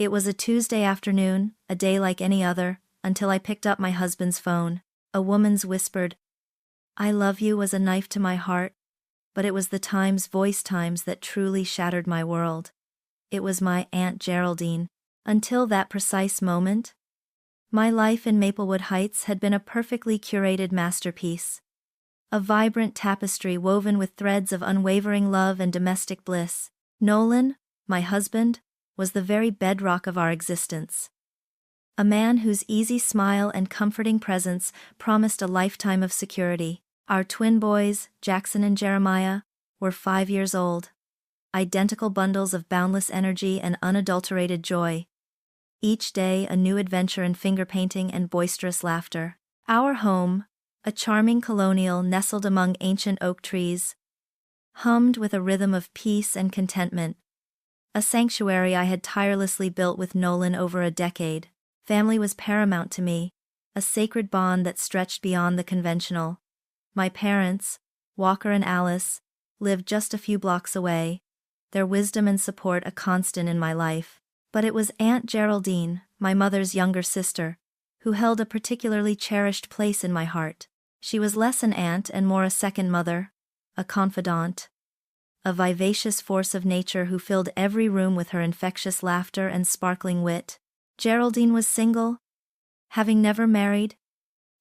It was a Tuesday afternoon, a day like any other, until I picked up my husband's phone. A woman's whispered, "I love you" was a knife to my heart, but it was the voice times that truly shattered my world. It was my Aunt Geraldine. Until that precise moment, my life in Maplewood Heights had been a perfectly curated masterpiece. A vibrant tapestry woven with threads of unwavering love and domestic bliss. Nolan, my husband, was the very bedrock of our existence. A man whose easy smile and comforting presence promised a lifetime of security. Our twin boys, Jackson and Jeremiah, were 5 years old. Identical bundles of boundless energy and unadulterated joy. Each day a new adventure in finger painting and boisterous laughter. Our home, a charming colonial nestled among ancient oak trees, hummed with a rhythm of peace and contentment. A sanctuary I had tirelessly built with Nolan over a decade. Family was paramount to me, a sacred bond that stretched beyond the conventional. My parents, Walker and Alice, lived just a few blocks away, their wisdom and support a constant in my life. But it was Aunt Geraldine, my mother's younger sister, who held a particularly cherished place in my heart. She was less an aunt and more a second mother, a confidant, a vivacious force of nature who filled every room with her infectious laughter and sparkling wit. Geraldine was single, having never married,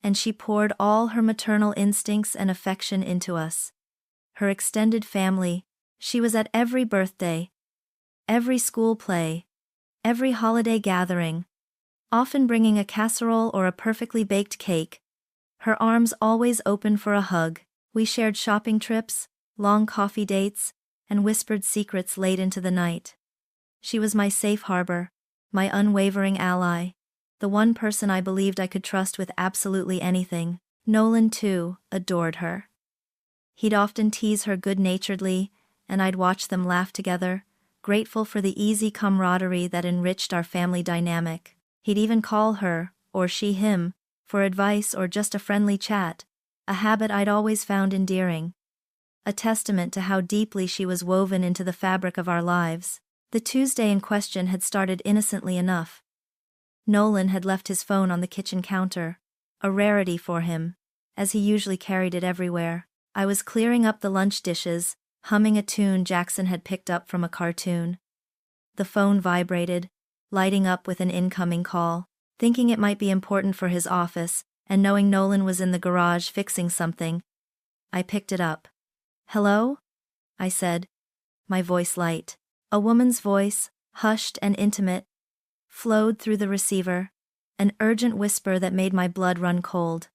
and she poured all her maternal instincts and affection into us. Her extended family, she was at every birthday, every school play, every holiday gathering, often bringing a casserole or a perfectly baked cake, her arms always open for a hug. We shared shopping trips, long coffee dates, and whispered secrets late into the night. She was my safe harbor, my unwavering ally, the one person I believed I could trust with absolutely anything. Nolan, too, adored her. He'd often tease her good-naturedly, and I'd watch them laugh together, grateful for the easy camaraderie that enriched our family dynamic. He'd even call her, or she him, for advice or just a friendly chat, a habit I'd always found endearing. A testament to how deeply she was woven into the fabric of our lives. The Tuesday in question had started innocently enough. Nolan had left his phone on the kitchen counter, a rarity for him, as he usually carried it everywhere. I was clearing up the lunch dishes, humming a tune Jackson had picked up from a cartoon. The phone vibrated, lighting up with an incoming call. Thinking it might be important for his office, and knowing Nolan was in the garage fixing something, I picked it up. "Hello?" I said, my voice light. A woman's voice, hushed and intimate, flowed through the receiver, an urgent whisper that made my blood run cold.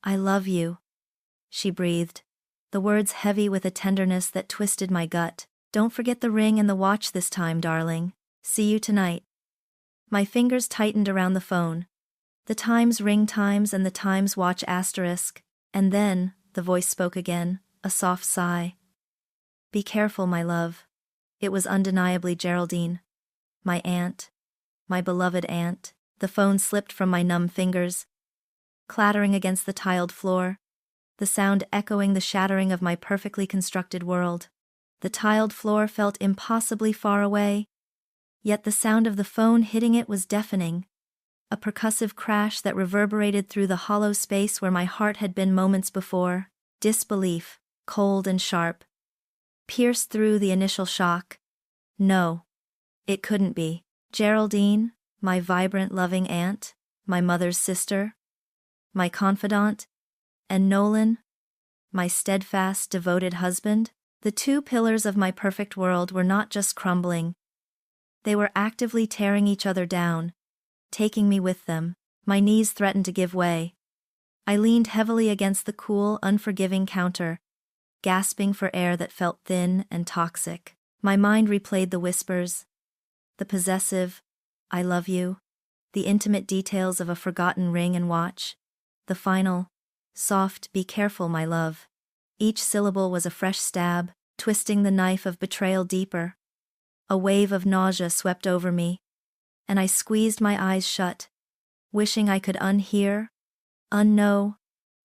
"I love you," she breathed, the words heavy with a tenderness that twisted my gut. "Don't forget the ring and the watch this time, darling. See you tonight." My fingers tightened around the phone. The Times ring times and the Times watch asterisk, and then, the voice spoke again, a soft sigh. "Be careful, my love." It was undeniably Geraldine. My aunt. My beloved aunt. The phone slipped from my numb fingers, clattering against the tiled floor, the sound echoing the shattering of my perfectly constructed world. The tiled floor felt impossibly far away, yet the sound of the phone hitting it was deafening, a percussive crash that reverberated through the hollow space where my heart had been moments before. Disbelief, cold and sharp, pierced through the initial shock. No, it couldn't be. Geraldine, my vibrant, loving aunt, my mother's sister, my confidant, and Nolan, my steadfast, devoted husband. The two pillars of my perfect world were not just crumbling. They were actively tearing each other down, taking me with them. My knees threatened to give way. I leaned heavily against the cool, unforgiving counter, gasping for air that felt thin and toxic. My mind replayed the whispers, the possessive, "I love you," the intimate details of a forgotten ring and watch, the final, soft, "Be careful, my love." Each syllable was a fresh stab, twisting the knife of betrayal deeper. A wave of nausea swept over me, and I squeezed my eyes shut, wishing I could unhear, unknow,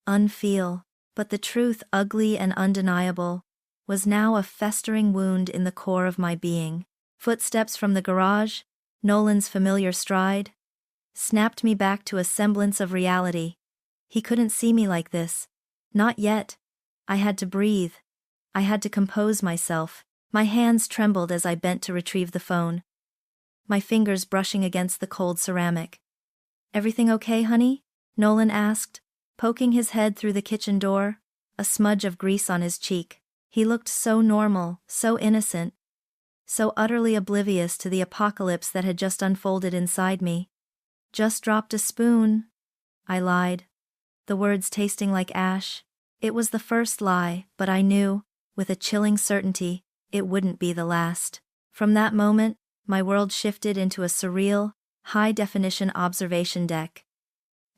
unfeel. But the truth, ugly and undeniable, was now a festering wound in the core of my being. Footsteps from the garage, Nolan's familiar stride snapped me back to a semblance of reality. He couldn't see me like this. Not yet. I had to breathe. I had to compose myself. My hands trembled as I bent to retrieve the phone, my fingers brushing against the cold ceramic. "Everything okay, honey?" Nolan asked, poking his head through the kitchen door, a smudge of grease on his cheek. He looked so normal, so innocent, so utterly oblivious to the apocalypse that had just unfolded inside me. "Just dropped a spoon," I lied, the words tasting like ash. It was the first lie, but I knew, with a chilling certainty, it wouldn't be the last. From that moment, my world shifted into a surreal, high-definition observation deck.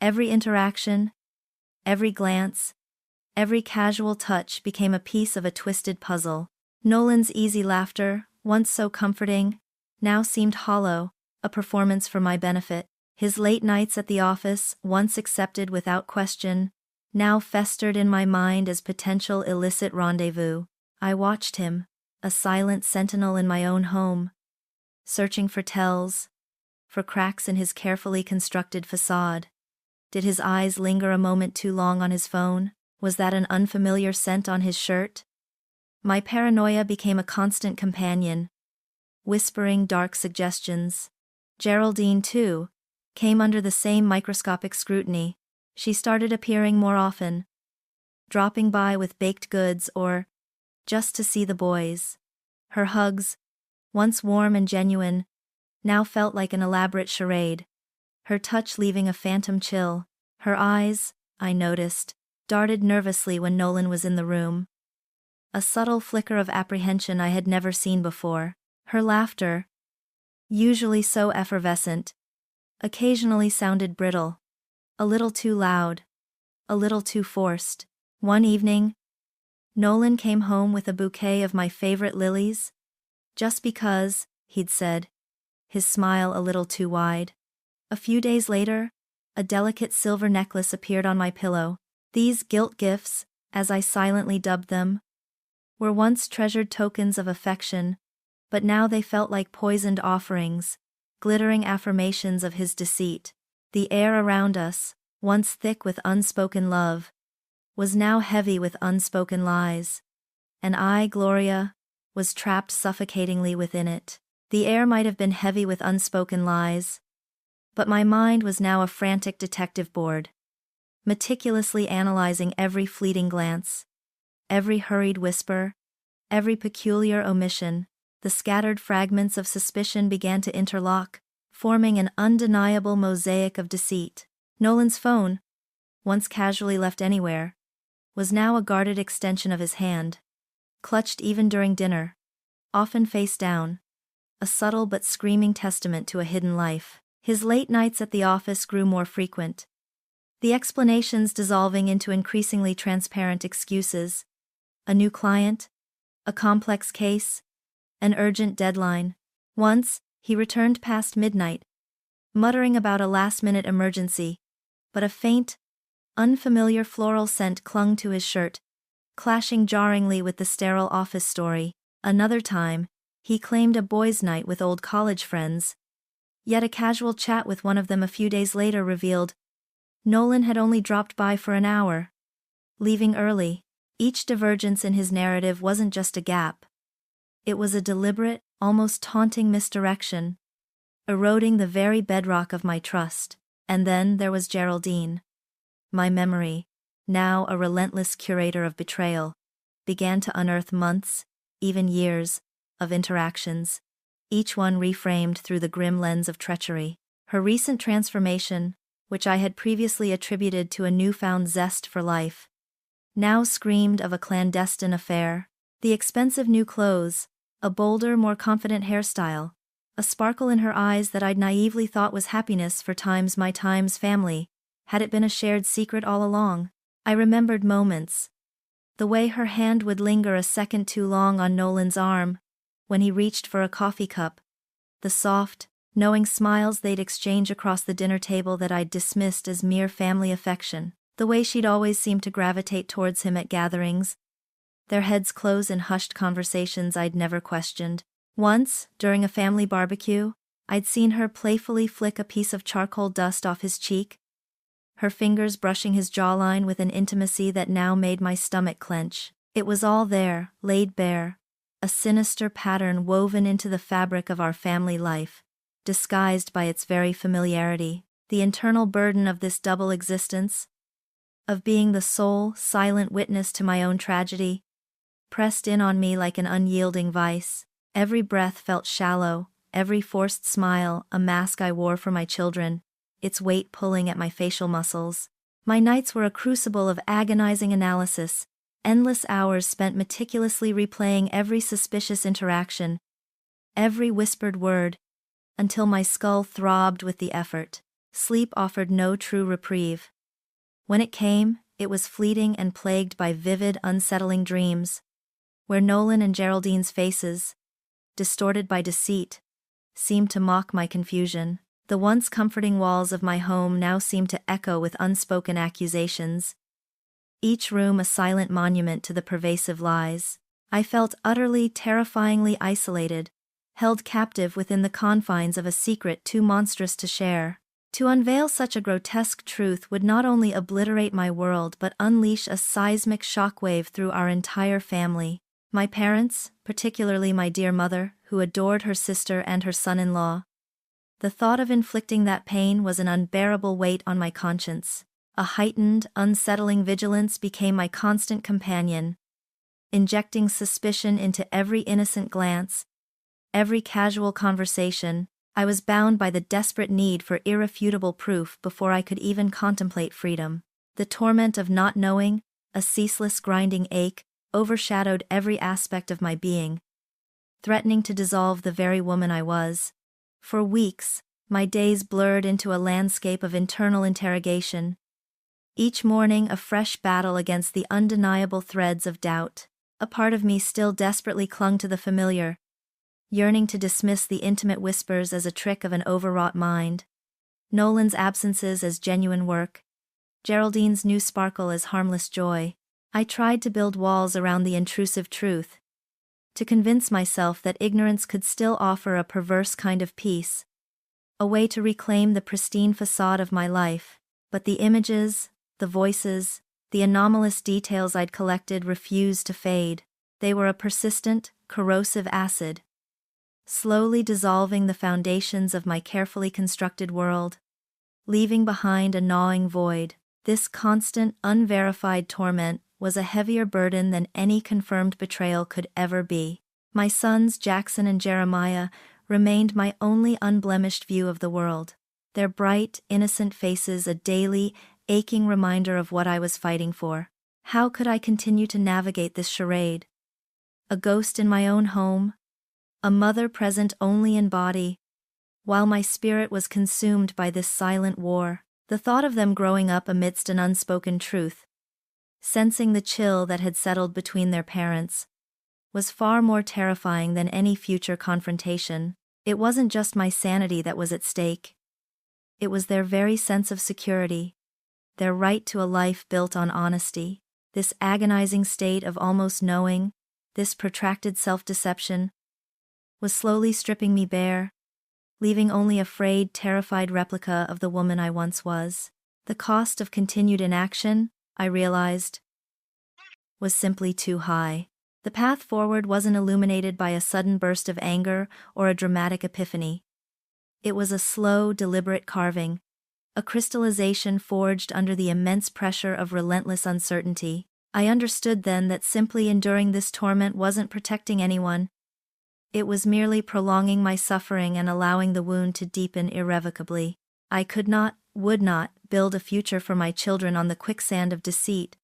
Every interaction, every glance, every casual touch became a piece of a twisted puzzle. Nolan's easy laughter, once so comforting, now seemed hollow, a performance for my benefit. His late nights at the office, once accepted without question, now festered in my mind as potential illicit rendezvous. I watched him, a silent sentinel in my own home, searching for tells, for cracks in his carefully constructed facade. Did his eyes linger a moment too long on his phone? Was that an unfamiliar scent on his shirt? My paranoia became a constant companion, whispering dark suggestions. Geraldine, too, came under the same microscopic scrutiny. She started appearing more often, dropping by with baked goods or just to see the boys. Her hugs, once warm and genuine, now felt like an elaborate charade, her touch leaving a phantom chill. Her eyes, I noticed, darted nervously when Nolan was in the room, a subtle flicker of apprehension I had never seen before. Her laughter, usually so effervescent, occasionally sounded brittle, a little too loud, a little too forced. One evening, Nolan came home with a bouquet of my favorite lilies, just because, he'd said, his smile a little too wide. A few days later, a delicate silver necklace appeared on my pillow. These guilt gifts, as I silently dubbed them, were once treasured tokens of affection, but now they felt like poisoned offerings, glittering affirmations of his deceit. The air around us, once thick with unspoken love, was now heavy with unspoken lies, and I, Gloria, was trapped suffocatingly within it. The air might have been heavy with unspoken lies, but my mind was now a frantic detective board, meticulously analyzing every fleeting glance, every hurried whisper, every peculiar omission. The scattered fragments of suspicion began to interlock, forming an undeniable mosaic of deceit. Nolan's phone, once casually left anywhere, was now a guarded extension of his hand, clutched even during dinner, often face down, a subtle but screaming testament to a hidden life. His late nights at the office grew more frequent, the explanations dissolving into increasingly transparent excuses. A new client, a complex case, an urgent deadline. Once, he returned past midnight, muttering about a last-minute emergency, but a faint, unfamiliar floral scent clung to his shirt, clashing jarringly with the sterile office story. Another time, he claimed a boys' night with old college friends, yet a casual chat with one of them a few days later revealed Nolan had only dropped by for an hour, leaving early. Each divergence in his narrative wasn't just a gap. It was a deliberate, almost taunting misdirection, eroding the very bedrock of my trust. And then there was Geraldine. My memory, now a relentless curator of betrayal, began to unearth months, even years, of interactions, each one reframed through the grim lens of treachery. Her recent transformation, which I had previously attributed to a newfound zest for life, now screamed of a clandestine affair. The expensive new clothes, a bolder, more confident hairstyle, a sparkle in her eyes that I'd naively thought was happiness for my family. Had it been a shared secret all along? I remembered moments. The way her hand would linger a second too long on Nolan's arm, when he reached for a coffee cup. The soft, knowing smiles they'd exchange across the dinner table that I'd dismissed as mere family affection. The way she'd always seemed to gravitate towards him at gatherings, their heads close in hushed conversations I'd never questioned. Once, during a family barbecue, I'd seen her playfully flick a piece of charcoal dust off his cheek, her fingers brushing his jawline with an intimacy that now made my stomach clench. It was all there, laid bare, a sinister pattern woven into the fabric of our family life, disguised by its very familiarity. The internal burden of this double existence, of being the sole, silent witness to my own tragedy, pressed in on me like an unyielding vice. Every breath felt shallow, every forced smile a mask I wore for my children, its weight pulling at my facial muscles. My nights were a crucible of agonizing analysis, endless hours spent meticulously replaying every suspicious interaction, every whispered word, until my skull throbbed with the effort. Sleep offered no true reprieve. When it came, it was fleeting and plagued by vivid, unsettling dreams, where Nolan and Geraldine's faces, distorted by deceit, seemed to mock my confusion. The once comforting walls of my home now seemed to echo with unspoken accusations, each room a silent monument to the pervasive lies. I felt utterly, terrifyingly isolated, held captive within the confines of a secret too monstrous to share. To unveil such a grotesque truth would not only obliterate my world but unleash a seismic shockwave through our entire family. My parents, particularly my dear mother, who adored her sister and her son-in-law. The thought of inflicting that pain was an unbearable weight on my conscience. A heightened, unsettling vigilance became my constant companion, injecting suspicion into every innocent glance, every casual conversation. I was bound by the desperate need for irrefutable proof before I could even contemplate freedom. The torment of not knowing, a ceaseless grinding ache, overshadowed every aspect of my being, threatening to dissolve the very woman I was. For weeks, my days blurred into a landscape of internal interrogation, each morning a fresh battle against the undeniable threads of doubt. A part of me still desperately clung to the familiar, yearning to dismiss the intimate whispers as a trick of an overwrought mind, Nolan's absences as genuine work, Geraldine's new sparkle as harmless joy. I tried to build walls around the intrusive truth, to convince myself that ignorance could still offer a perverse kind of peace, a way to reclaim the pristine facade of my life. But the images, the voices, the anomalous details I'd collected refused to fade. They were a persistent, corrosive acid, slowly dissolving the foundations of my carefully constructed world, leaving behind a gnawing void. This constant, unverified torment was a heavier burden than any confirmed betrayal could ever be. My sons Jackson and Jeremiah remained my only unblemished view of the world, their bright, innocent faces a daily, aching reminder of what I was fighting for. How could I continue to navigate this charade? A ghost in my own home, a mother present only in body, while my spirit was consumed by this silent war. The thought of them growing up amidst an unspoken truth, sensing the chill that had settled between their parents, was far more terrifying than any future confrontation. It wasn't just my sanity that was at stake. It was their very sense of security, their right to a life built on honesty. This agonizing state of almost knowing, this protracted self-deception, was slowly stripping me bare, leaving only a frayed, terrified replica of the woman I once was. The cost of continued inaction, I realized, was simply too high. The path forward wasn't illuminated by a sudden burst of anger or a dramatic epiphany. It was a slow, deliberate carving, a crystallization forged under the immense pressure of relentless uncertainty. I understood then that simply enduring this torment wasn't protecting anyone. It was merely prolonging my suffering and allowing the wound to deepen irrevocably. I could not, would not, build a future for my children on the quicksand of deceit.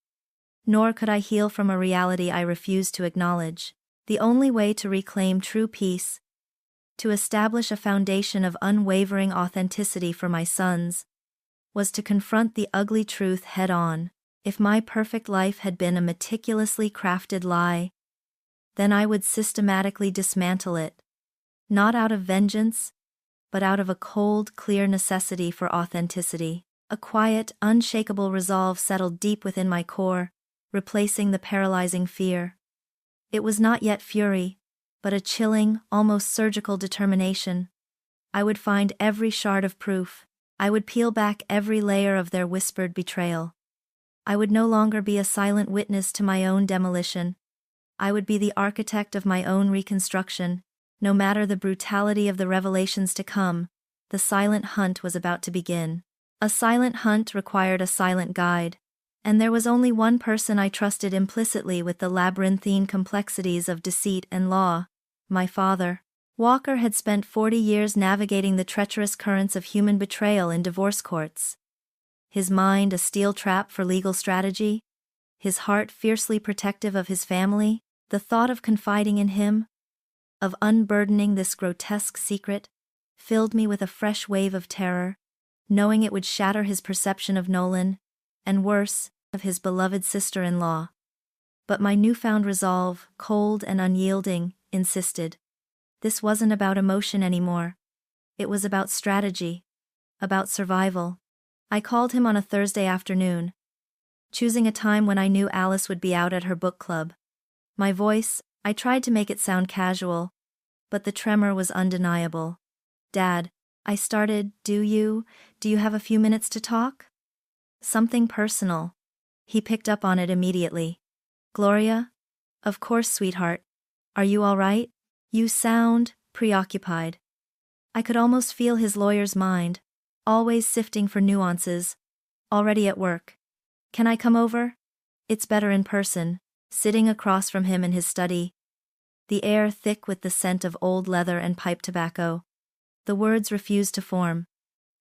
Nor could I heal from a reality I refused to acknowledge. The only way to reclaim true peace, to establish a foundation of unwavering authenticity for my sons, was to confront the ugly truth head-on. If my perfect life had been a meticulously crafted lie, then I would systematically dismantle it, not out of vengeance, but out of a cold, clear necessity for authenticity. A quiet, unshakable resolve settled deep within my core, replacing the paralyzing fear. It was not yet fury, but a chilling, almost surgical determination. I would find every shard of proof. I would peel back every layer of their whispered betrayal. I would no longer be a silent witness to my own demolition. I would be the architect of my own reconstruction. No matter the brutality of the revelations to come, the silent hunt was about to begin. A silent hunt required a silent guide, and there was only one person I trusted implicitly with the labyrinthine complexities of deceit and law: my father. Walker had spent 40 years navigating the treacherous currents of human betrayal in divorce courts. His mind a steel trap for legal strategy, his heart fiercely protective of his family. The thought of confiding in him, of unburdening this grotesque secret, filled me with a fresh wave of terror, knowing it would shatter his perception of Nolan, and worse, of his beloved sister-in-law. But my newfound resolve, cold and unyielding, insisted. This wasn't about emotion anymore. It was about strategy, about survival. I called him on a Thursday afternoon, choosing a time when I knew Alice would be out at her book club. My voice, I tried to make it sound casual, but the tremor was undeniable. "Dad," I started, do you have a few minutes to talk? Something personal." He picked up on it immediately. "Gloria? Of course, sweetheart. Are you all right? You sound preoccupied." I could almost feel his lawyer's mind, always sifting for nuances, already at work. "Can I come over? It's better in person." Sitting across from him in his study, the air thick with the scent of old leather and pipe tobacco. The words refused to form.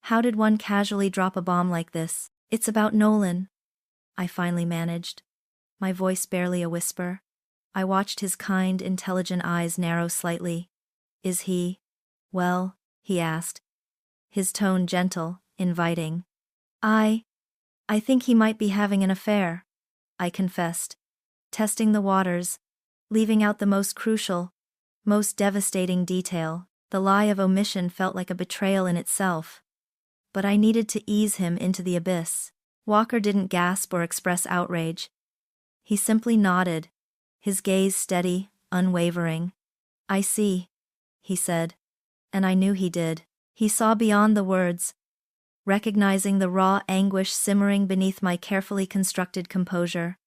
How did one casually drop a bomb like this? "It's about Nolan," I finally managed, my voice barely a whisper. I watched his kind, intelligent eyes narrow slightly. "Is he well?" he asked, his tone gentle, inviting. I think he might be having an affair," I confessed, testing the waters, leaving out the most crucial, most devastating detail. The lie of omission felt like a betrayal in itself. But I needed to ease him into the abyss. Walker didn't gasp or express outrage. He simply nodded, his gaze steady, unwavering. "I see," he said. And I knew he did. He saw beyond the words, recognizing the raw anguish simmering beneath my carefully constructed composure.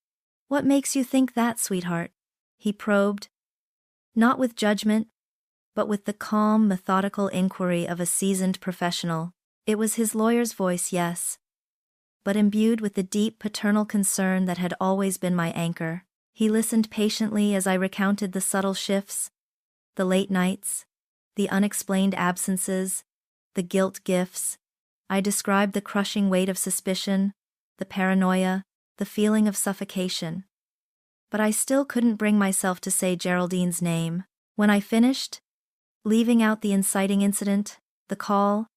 "What makes you think that, sweetheart?" he probed. Not with judgment, but with the calm, methodical inquiry of a seasoned professional. It was his lawyer's voice, yes, but imbued with the deep paternal concern that had always been my anchor. He listened patiently as I recounted the subtle shifts, the late nights, the unexplained absences, the guilt gifts. I described the crushing weight of suspicion, the paranoia, the feeling of suffocation. But I still couldn't bring myself to say Geraldine's name. When I finished, leaving out the inciting incident, the call,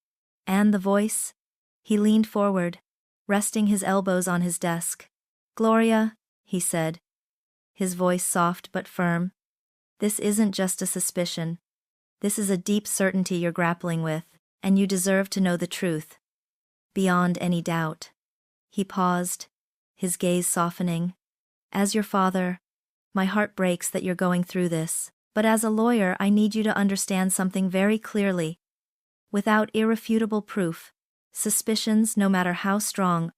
and the voice, he leaned forward, resting his elbows on his desk. "Gloria," he said, his voice soft but firm, "this isn't just a suspicion. This is a deep certainty you're grappling with, and you deserve to know the truth. Beyond any doubt." He paused, his gaze softening. "As your father, my heart breaks that you're going through this, but as a lawyer I need you to understand something very clearly. Without irrefutable proof, suspicions, no matter how strong,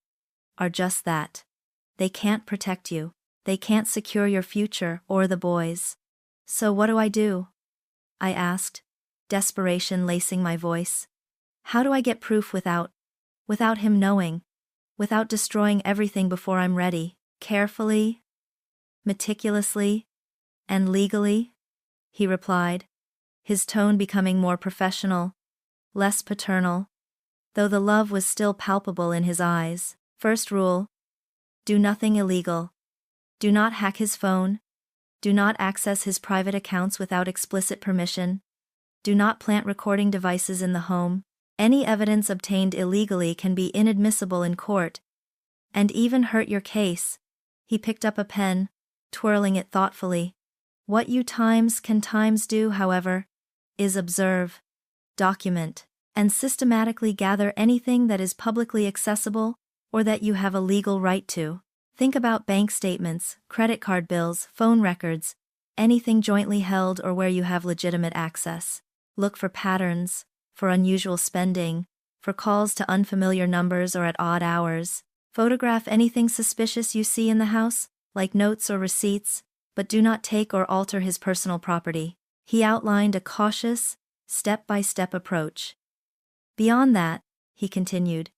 are just that. They can't protect you. They can't secure your future or the boys." "So what do I do?" I asked, desperation lacing my voice. "How do I get proof without him knowing? Without destroying everything before I'm ready?" "Carefully, meticulously, and legally," he replied, his tone becoming more professional, less paternal, though the love was still palpable in his eyes. "First rule: do nothing illegal. Do not hack his phone. Do not access his private accounts without explicit permission. Do not plant recording devices in the home. Any evidence obtained illegally can be inadmissible in court, and even hurt your case." He picked up a pen, twirling it thoughtfully. "What you can do, however, is observe, document, and systematically gather anything that is publicly accessible or that you have a legal right to. Think about bank statements, credit card bills, phone records, anything jointly held or where you have legitimate access. Look for patterns, for unusual spending, for calls to unfamiliar numbers or at odd hours. Photograph anything suspicious you see in the house, like notes or receipts, but do not take or alter his personal property. He outlined a cautious, step-by-step approach. Beyond that, he continued,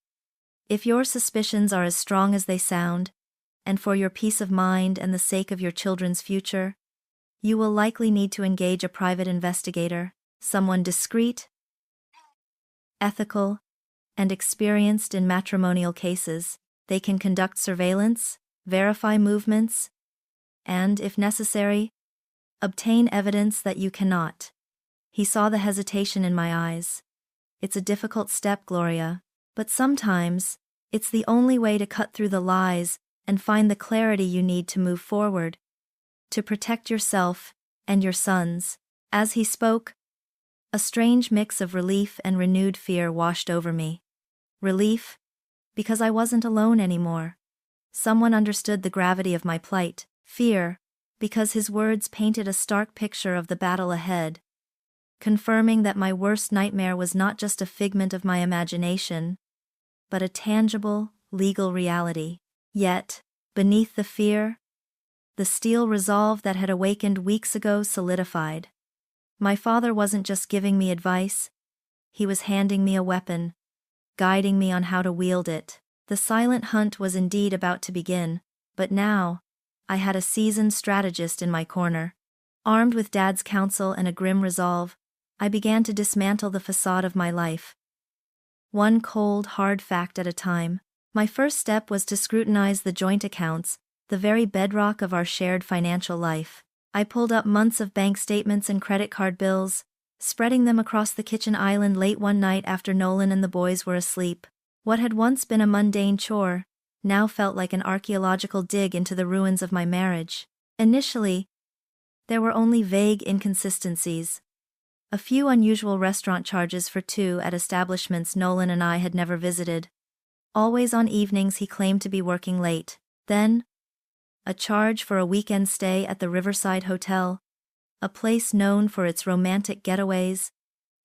if your suspicions are as strong as they sound, and for your peace of mind and the sake of your children's future, you will likely need to engage a private investigator, someone discreet, ethical, and experienced in matrimonial cases. They can conduct surveillance, verify movements, and, if necessary, obtain evidence that you cannot. He saw the hesitation in my eyes. It's a difficult step, Gloria, but sometimes, it's the only way to cut through the lies and find the clarity you need to move forward, to protect yourself and your sons. As he spoke, a strange mix of relief and renewed fear washed over me. Relief, because I wasn't alone anymore. Someone understood the gravity of my plight. Fear, because his words painted a stark picture of the battle ahead, confirming that my worst nightmare was not just a figment of my imagination, but a tangible, legal reality. Yet, beneath the fear, the steel resolve that had awakened weeks ago solidified. My father wasn't just giving me advice, he was handing me a weapon, guiding me on how to wield it. The silent hunt was indeed about to begin, but now, I had a seasoned strategist in my corner. Armed with Dad's counsel and a grim resolve, I began to dismantle the facade of my life. One cold, hard fact at a time. My first step was to scrutinize the joint accounts, the very bedrock of our shared financial life. I pulled up months of bank statements and credit card bills, spreading them across the kitchen island late one night after Nolan and the boys were asleep. What had once been a mundane chore now felt like an archaeological dig into the ruins of my marriage. Initially, there were only vague inconsistencies. A few unusual restaurant charges for two at establishments Nolan and I had never visited. Always on evenings he claimed to be working late. Then, a charge for a weekend stay at the Riverside Hotel, a place known for its romantic getaways,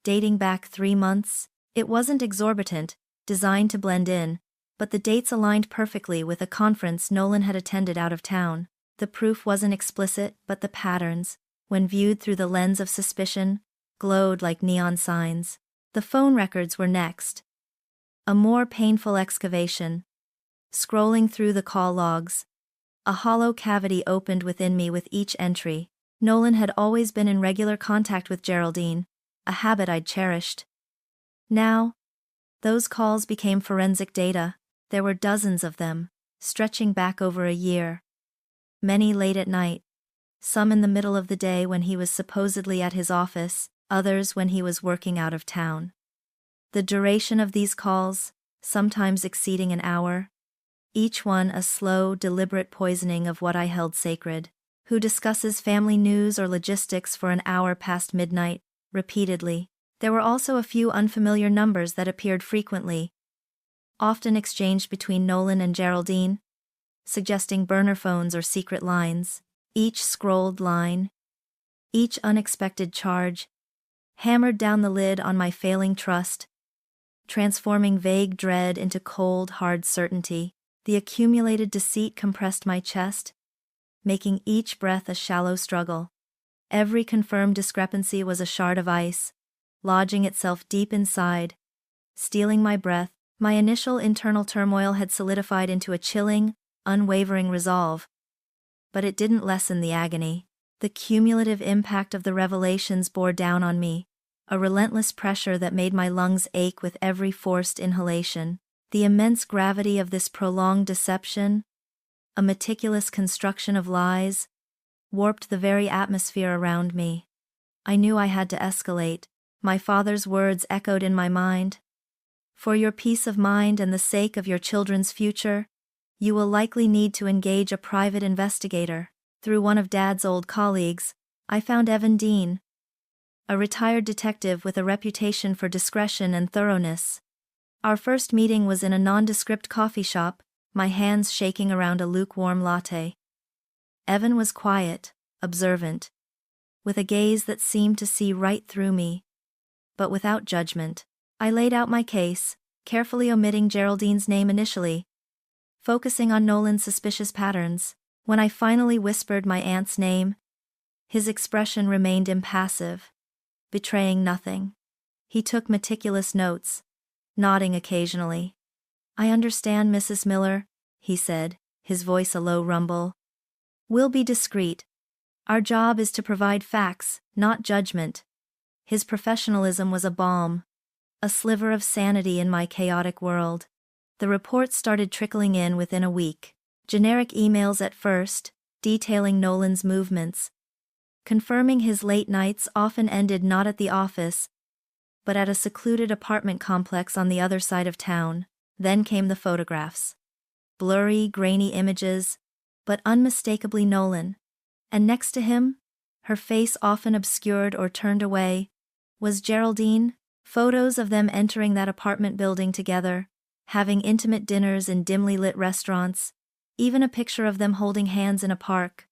dating back 3 months. It wasn't exorbitant, designed to blend in, but the dates aligned perfectly with a conference Nolan had attended out of town. The proof wasn't explicit, but the patterns, when viewed through the lens of suspicion, glowed like neon signs. The phone records were next. A more painful excavation. Scrolling through the call logs, a hollow cavity opened within me with each entry. Nolan had always been in regular contact with Geraldine, a habit I'd cherished. Now, those calls became forensic data. There were dozens of them, stretching back over a year. Many late at night, some in the middle of the day when he was supposedly at his office, others when he was working out of town. The duration of these calls, sometimes exceeding an hour, each one a slow, deliberate poisoning of what I held sacred. Who discusses family news or logistics for an hour past midnight, repeatedly. There were also a few unfamiliar numbers that appeared frequently, often exchanged between Nolan and Geraldine, suggesting burner phones or secret lines. Each scrolled line, each unexpected charge, hammered down the lid on my failing trust, transforming vague dread into cold, hard certainty. The accumulated deceit compressed my chest, making each breath a shallow struggle. Every confirmed discrepancy was a shard of ice, lodging itself deep inside, stealing my breath. My initial internal turmoil had solidified into a chilling, unwavering resolve. But it didn't lessen the agony. The cumulative impact of the revelations bore down on me, a relentless pressure that made my lungs ache with every forced inhalation. The immense gravity of this prolonged deception, a meticulous construction of lies, warped the very atmosphere around me. I knew I had to escalate. My father's words echoed in my mind. For your peace of mind and the sake of your children's future, you will likely need to engage a private investigator. Through one of Dad's old colleagues, I found Evan Dean, a retired detective with a reputation for discretion and thoroughness. Our first meeting was in a nondescript coffee shop, my hands shaking around a lukewarm latte. Evan was quiet, observant, with a gaze that seemed to see right through me. but without judgment. I laid out my case, carefully omitting Geraldine's name initially, focusing on Nolan's suspicious patterns. When I finally whispered my aunt's name, his expression remained impassive, betraying nothing. He took meticulous notes, nodding occasionally. "I understand, Mrs. Miller," he said, his voice a low rumble. "We'll be discreet. Our job is to provide facts, not judgment." His professionalism was a balm, a sliver of sanity in my chaotic world. The reports started trickling in within a week. Generic emails at first, detailing Nolan's movements, confirming his late nights often ended not at the office, but at a secluded apartment complex on the other side of town. Then came the photographs. Blurry, grainy images, but unmistakably Nolan. And next to him, her face often obscured or turned away, was Geraldine. Photos of them entering that apartment building together, having intimate dinners in dimly lit restaurants, even a picture of them holding hands in a park.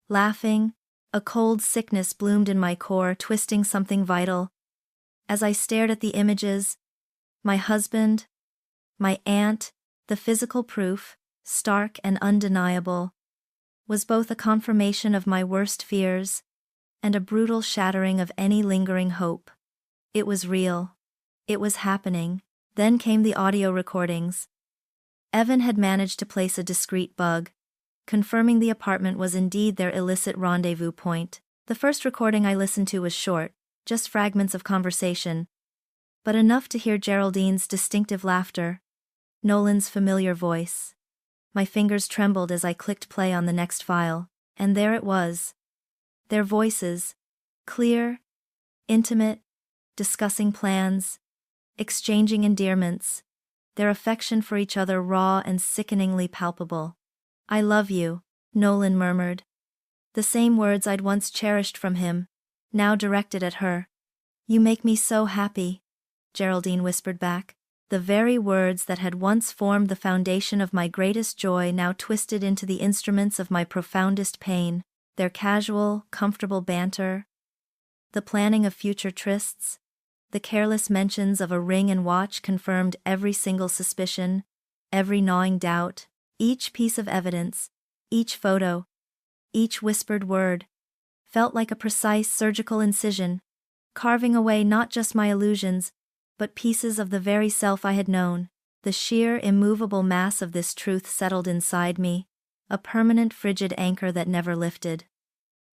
Laughing, a cold sickness bloomed in my core, twisting something vital. As I stared at the images, my husband, my aunt, the physical proof, stark and undeniable, was both a confirmation of my worst fears and a brutal shattering of any lingering hope. It was real. It was happening. Then came the audio recordings. Evan had managed to place a discreet bug, confirming the apartment was indeed their illicit rendezvous point. The first recording I listened to was short, just fragments of conversation, but enough to hear Geraldine's distinctive laughter, Nolan's familiar voice. My fingers trembled as I clicked play on the next file, and there it was. Their voices, clear, intimate, discussing plans, exchanging endearments, their affection for each other raw and sickeningly palpable. "I love you," Nolan murmured. The same words I'd once cherished from him, now directed at her. "You make me so happy," Geraldine whispered back. The very words that had once formed the foundation of my greatest joy now twisted into the instruments of my profoundest pain, their casual, comfortable banter, the planning of future trysts, the careless mentions of a ring and watch confirmed every single suspicion, every gnawing doubt, each piece of evidence, each photo, each whispered word, felt like a precise surgical incision, carving away not just my illusions, but pieces of the very self I had known. The sheer, immovable mass of this truth settled inside me, a permanent frigid anchor that never lifted.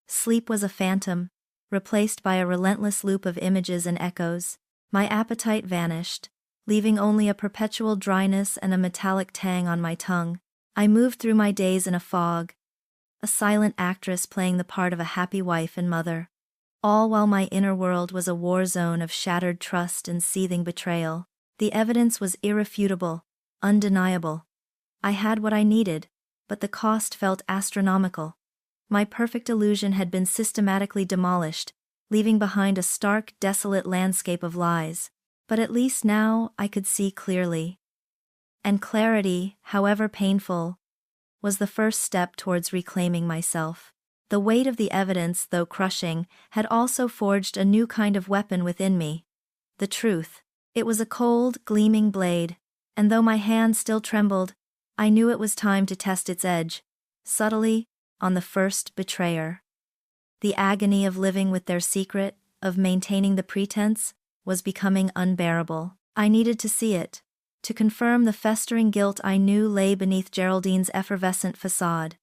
Sleep was a phantom, replaced by a relentless loop of images and echoes. My appetite vanished, leaving only a perpetual dryness and a metallic tang on my tongue. I moved through my days in a fog, a silent actress playing the part of a happy wife and mother, all while my inner world was a war zone of shattered trust and seething betrayal. The evidence was irrefutable, undeniable. I had what I needed, but the cost felt astronomical. My perfect illusion had been systematically demolished, leaving behind a stark, desolate landscape of lies. But at least now I could see clearly. And clarity, however painful, was the first step towards reclaiming myself. The weight of the evidence, though crushing, had also forged a new kind of weapon within me. The truth. It was a cold, gleaming blade, and though my hand still trembled, I knew it was time to test its edge, subtly, on the first betrayer. The agony of living with their secret, of maintaining the pretense, was becoming unbearable. I needed to see it, to confirm the festering guilt I knew lay beneath Geraldine's effervescent facade.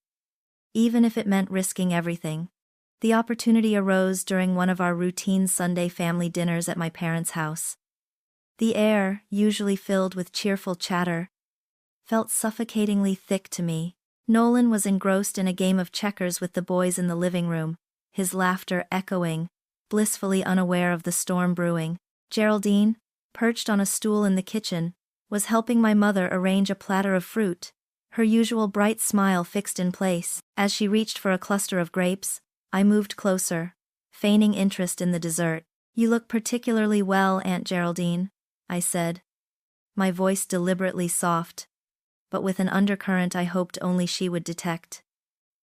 Even if it meant risking everything. The opportunity arose during one of our routine Sunday family dinners at my parents' house. The air, usually filled with cheerful chatter, felt suffocatingly thick to me. Nolan was engrossed in a game of checkers with the boys in the living room, his laughter echoing, blissfully unaware of the storm brewing. Geraldine, perched on a stool in the kitchen, was helping my mother arrange a platter of fruit, her usual bright smile fixed in place. As she reached for a cluster of grapes, I moved closer, feigning interest in the dessert. "You look particularly well, Aunt Geraldine," I said, my voice deliberately soft, but with an undercurrent I hoped only she would detect.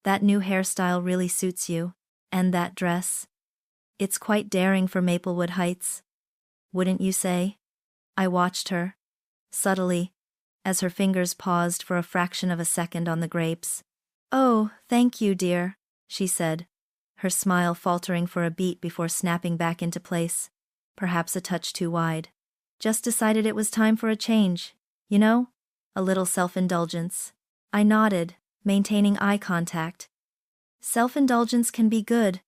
"That new hairstyle really suits you, and that dress. It's quite daring for Maplewood Heights." wouldn't you say? I watched her, subtly, as her fingers paused for a fraction of a second on the grapes. Oh, thank you, dear, she said, her smile faltering for a beat before snapping back into place, perhaps a touch too wide. Just decided it was time for a change, you know? A little self-indulgence. I nodded, maintaining eye contact. Self-indulgence can be good,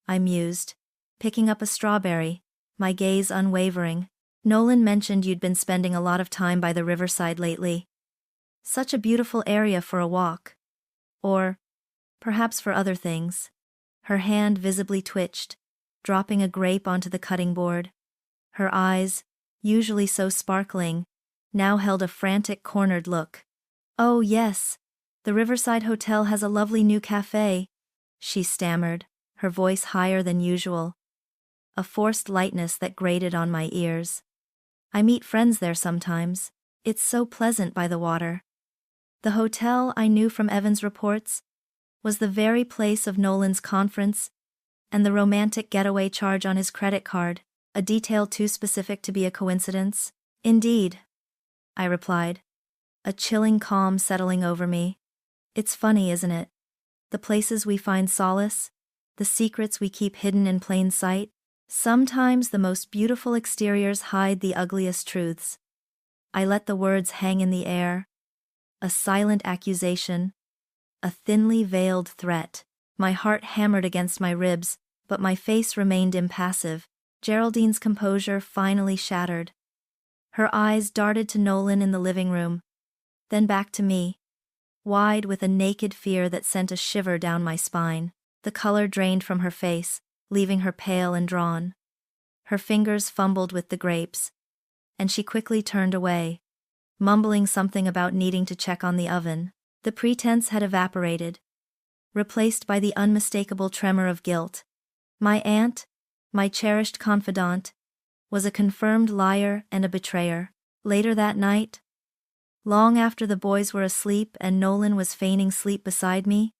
I mused, picking up a strawberry, my gaze unwavering. Nolan mentioned you'd been spending a lot of time by the riverside lately. Such a beautiful area for a walk. Or, perhaps for other things. Her hand visibly twitched, dropping a grape onto the cutting board. Her eyes, usually so sparkling, now held a frantic cornered look. Oh yes, the Riverside Hotel has a lovely new cafe, she stammered, her voice higher than usual. A forced lightness that grated on my ears. I meet friends there sometimes. It's so pleasant by the water. The hotel, I knew from Evan's reports, was the very place of Nolan's conference, and the romantic getaway charge on his credit card, a detail too specific to be a coincidence. Indeed, I replied, a chilling calm settling over me. It's funny, isn't it? The places we find solace, the secrets we keep hidden in plain sight. Sometimes the most beautiful exteriors hide the ugliest truths. I let the words hang in the air. A silent accusation, a thinly veiled threat. My heart hammered against my ribs, but my face remained impassive. Geraldine's composure finally shattered. Her eyes darted to Nolan in the living room, then back to me, wide with a naked fear that sent a shiver down my spine. The color drained from her face, leaving her pale and drawn. Her fingers fumbled with the grapes, and she quickly turned away, mumbling something about needing to check on the oven. The pretense had evaporated, replaced by the unmistakable tremor of guilt. My aunt, my cherished confidant, was a confirmed liar and a betrayer. Later that night, long after the boys were asleep and Nolan was feigning sleep beside me,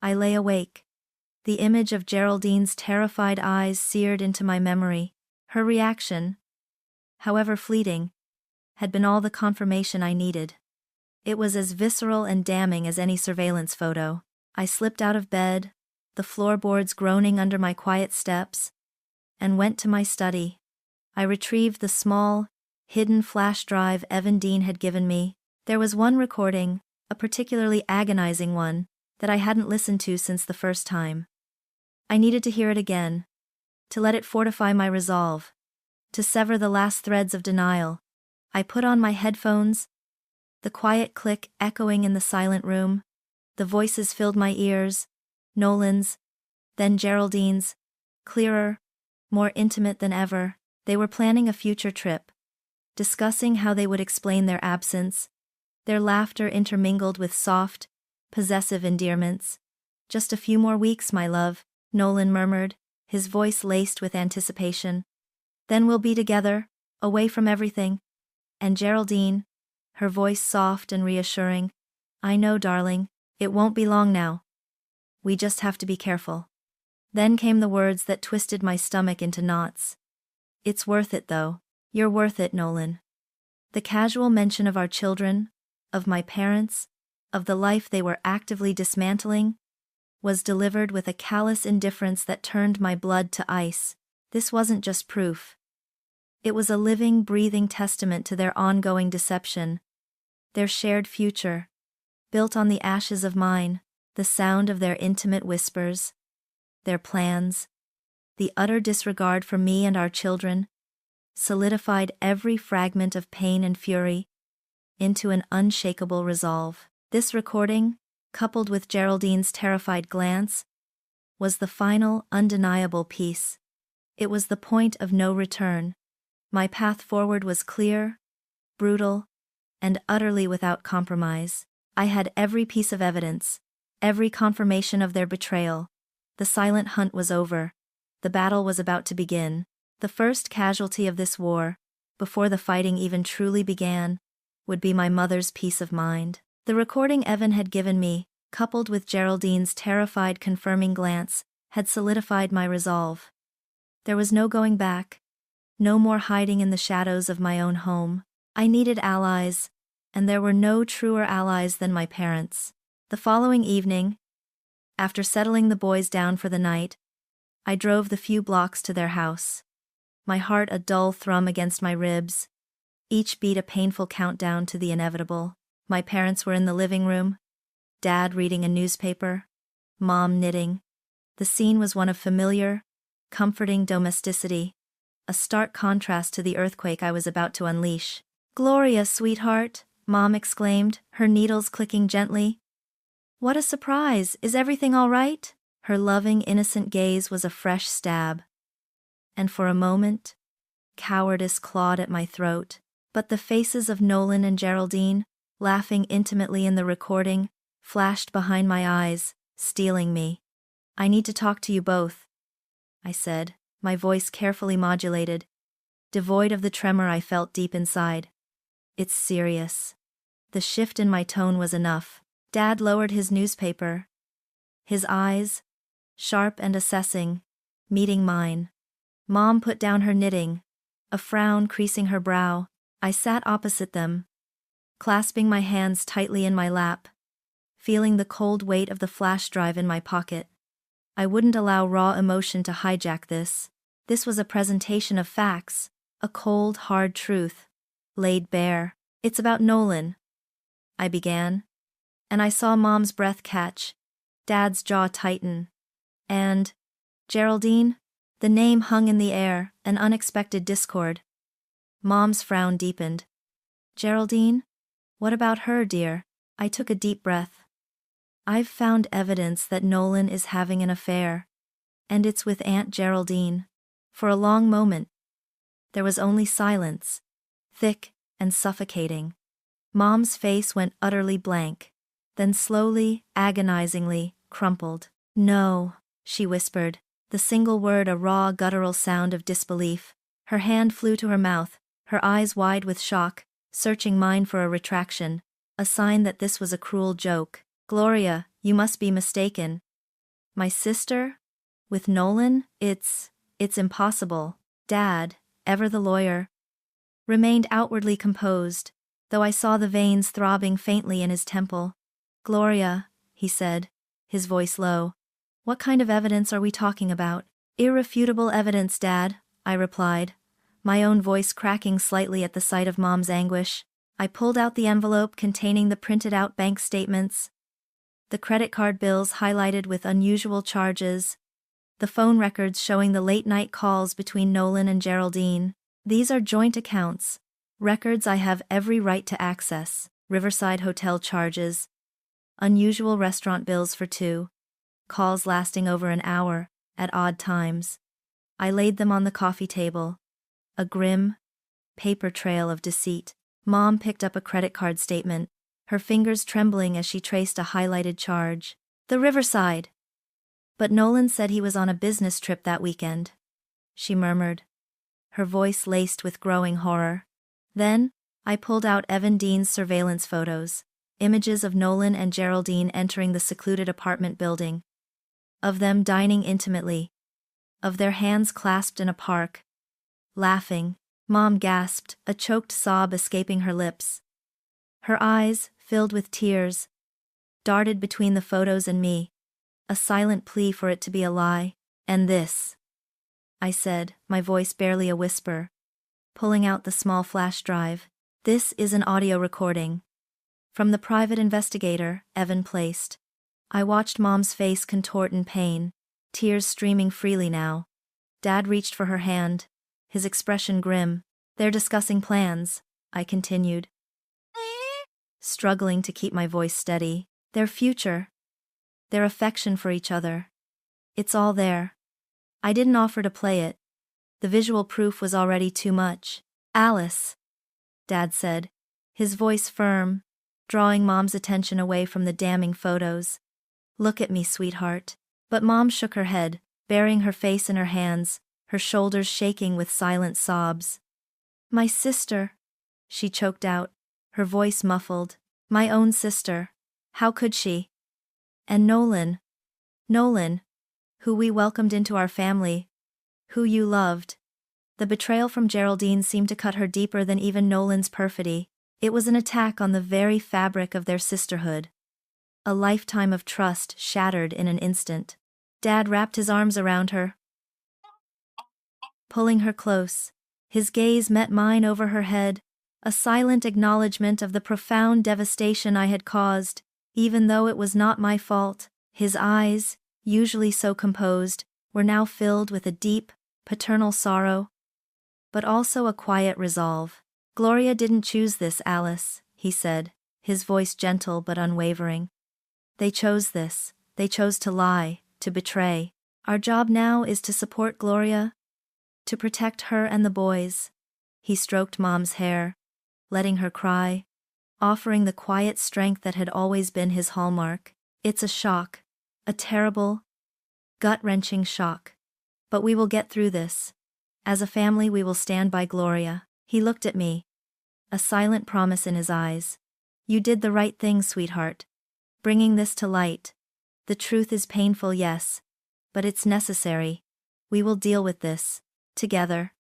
I lay awake. The image of Geraldine's terrified eyes seared into my memory. Her reaction, however fleeting, had been all the confirmation I needed. It was as visceral and damning as any surveillance photo. I slipped out of bed, the floorboards groaning under my quiet steps, and went to my study. I retrieved the small, hidden flash drive Evan Dean had given me. There was one recording, a particularly agonizing one, that I hadn't listened to since the first time. I needed to hear it again, to let it fortify my resolve, to sever the last threads of denial. I put on my headphones, the quiet click echoing in the silent room. The voices filled my ears, Nolan's, then Geraldine's, clearer, more intimate than ever. They were planning a future trip, discussing how they would explain their absence, their laughter intermingled with soft, possessive endearments. Just a few more weeks, my love, Nolan murmured, his voice laced with anticipation. Then we'll be together, away from everything. And Geraldine, her voice soft and reassuring, I know, darling, it won't be long now. We just have to be careful. Then came the words that twisted my stomach into knots. It's worth it, though. You're worth it, Nolan. The casual mention of our children, of my parents, of the life they were actively dismantling, was delivered with a callous indifference that turned my blood to ice. This wasn't just proof. It was a living, breathing testament to their ongoing deception, their shared future, built on the ashes of mine, the sound of their intimate whispers, their plans, the utter disregard for me and our children, solidified every fragment of pain and fury into an unshakable resolve. This recording, coupled with Geraldine's terrified glance, was the final, undeniable piece. It was the point of no return. My path forward was clear, brutal, and utterly without compromise. I had every piece of evidence, every confirmation of their betrayal. The silent hunt was over. The battle was about to begin. The first casualty of this war, before the fighting even truly began, would be my mother's peace of mind. The recording Evan had given me, coupled with Geraldine's terrified confirming glance, had solidified my resolve. There was no going back, No more hiding in the shadows of my own home. I needed allies, and there were no truer allies than my parents. The following evening, after settling the boys down for the night, I drove the few blocks to their house. My heart a dull thrum against my ribs, each beat a painful countdown to the inevitable. My parents were in the living room, Dad reading a newspaper, Mom knitting. The scene was one of familiar, comforting domesticity, a stark contrast to the earthquake I was about to unleash. "Gloria, sweetheart," Mom exclaimed, her needles clicking gently. "What a surprise! Is everything all right?" Her loving, innocent gaze was a fresh stab. And for a moment, cowardice clawed at my throat. But the faces of Nolan and Geraldine, laughing intimately in the recording, flashed behind my eyes, stealing me. "I need to talk to you both," I said, my voice carefully modulated, devoid of the tremor I felt deep inside. "It's serious." The shift in my tone was enough. Dad lowered his newspaper, his eyes, sharp and assessing, meeting mine. Mom put down her knitting, a frown creasing her brow. I sat opposite them, clasping my hands tightly in my lap, feeling the cold weight of the flash drive in my pocket. I wouldn't allow raw emotion to hijack this. This was a presentation of facts, a cold, hard truth, laid bare. "It's about Nolan," I began, and I saw Mom's breath catch, Dad's jaw tighten. "And Geraldine?" The name hung in the air, an unexpected discord. Mom's frown deepened. "Geraldine? What about her, dear?" I took a deep breath. "I've found evidence that Nolan is having an affair, and it's with Aunt Geraldine." For a long moment, there was only silence, thick and suffocating. Mom's face went utterly blank, then slowly, agonizingly, crumpled. "No," she whispered, the single word a raw, guttural sound of disbelief. Her hand flew to her mouth, her eyes wide with shock, searching mine for a retraction, a sign that this was a cruel joke. "Gloria, you must be mistaken. My sister? With Nolan? It's impossible." Dad, ever the lawyer, remained outwardly composed, though I saw the veins throbbing faintly in his temple. "Gloria," he said, his voice low, "what kind of evidence are we talking about?" "Irrefutable evidence, Dad," I replied, my own voice cracking slightly at the sight of Mom's anguish. I pulled out the envelope containing the printed-out bank statements, the credit card bills highlighted with unusual charges, the phone records showing the late-night calls between Nolan and Geraldine. "These are joint accounts, records I have every right to access. Riverside hotel charges, unusual restaurant bills for two, calls lasting over an hour, at odd times." I laid them on the coffee table, a grim, paper trail of deceit. Mom picked up a credit card statement, her fingers trembling as she traced a highlighted charge. "The Riverside." "But Nolan said he was on a business trip that weekend," she murmured, her voice laced with growing horror. Then, I pulled out Evan Dean's surveillance photos, images of Nolan and Geraldine entering the secluded apartment building, of them dining intimately, of their hands clasped in a park, laughing. Mom gasped, a choked sob escaping her lips. Her eyes, filled with tears, darted between the photos and me, a silent plea for it to be a lie. "And this," I said, my voice barely a whisper, pulling out the small flash drive. "This is an audio recording. From the private investigator, Evan placed." I watched Mom's face contort in pain, tears streaming freely now. Dad reached for her hand, his expression grim. "They're discussing plans," I continued, struggling to keep my voice steady. "Their future. Their affection for each other. It's all there." I didn't offer to play it. The visual proof was already too much. "Alice," Dad said, his voice firm, drawing Mom's attention away from the damning photos. "Look at me, sweetheart." But Mom shook her head, burying her face in her hands, her shoulders shaking with silent sobs. "My sister," she choked out, her voice muffled. "My own sister. How could she? And Nolan, who we welcomed into our family, who you loved." The betrayal from Geraldine seemed to cut her deeper than even Nolan's perfidy. It was an attack on the very fabric of their sisterhood. A lifetime of trust shattered in an instant. Dad wrapped his arms around her, pulling her close. His gaze met mine over her head, a silent acknowledgement of the profound devastation I had caused, even though it was not my fault. His eyes, usually so composed, were now filled with a deep, paternal sorrow, but also a quiet resolve. "Gloria didn't choose this, Alice," he said, his voice gentle but unwavering. "They chose this. They chose to lie, to betray. Our job now is to support Gloria, to protect her and the boys." He stroked Mom's hair, letting her cry, offering the quiet strength that had always been his hallmark. "It's a shock. A terrible, gut-wrenching shock. But we will get through this. As a family we will stand by Gloria." He looked at me, a silent promise in his eyes. "You did the right thing, sweetheart. Bringing this to light. The truth is painful, yes, but it's necessary. We will deal with this, together."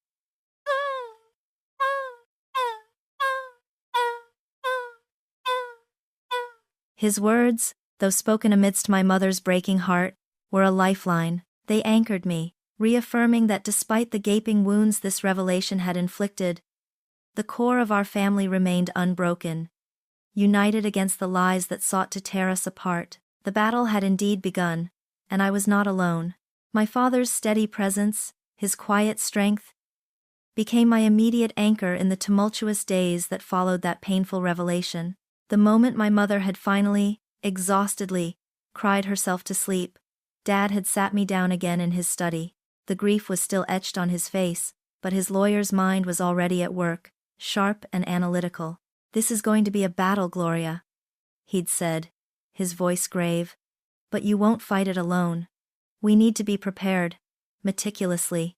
His words, though spoken amidst my mother's breaking heart, were a lifeline. They anchored me, reaffirming that despite the gaping wounds this revelation had inflicted, the core of our family remained unbroken, united against the lies that sought to tear us apart. The battle had indeed begun, and I was not alone. My father's steady presence, his quiet strength, became my immediate anchor in the tumultuous days that followed that painful revelation. The moment my mother had finally, exhaustedly, cried herself to sleep, Dad had sat me down again in his study. The grief was still etched on his face, but his lawyer's mind was already at work, sharp and analytical. "This is going to be a battle, Gloria," he'd said, his voice grave. "But you won't fight it alone. We need to be prepared, meticulously.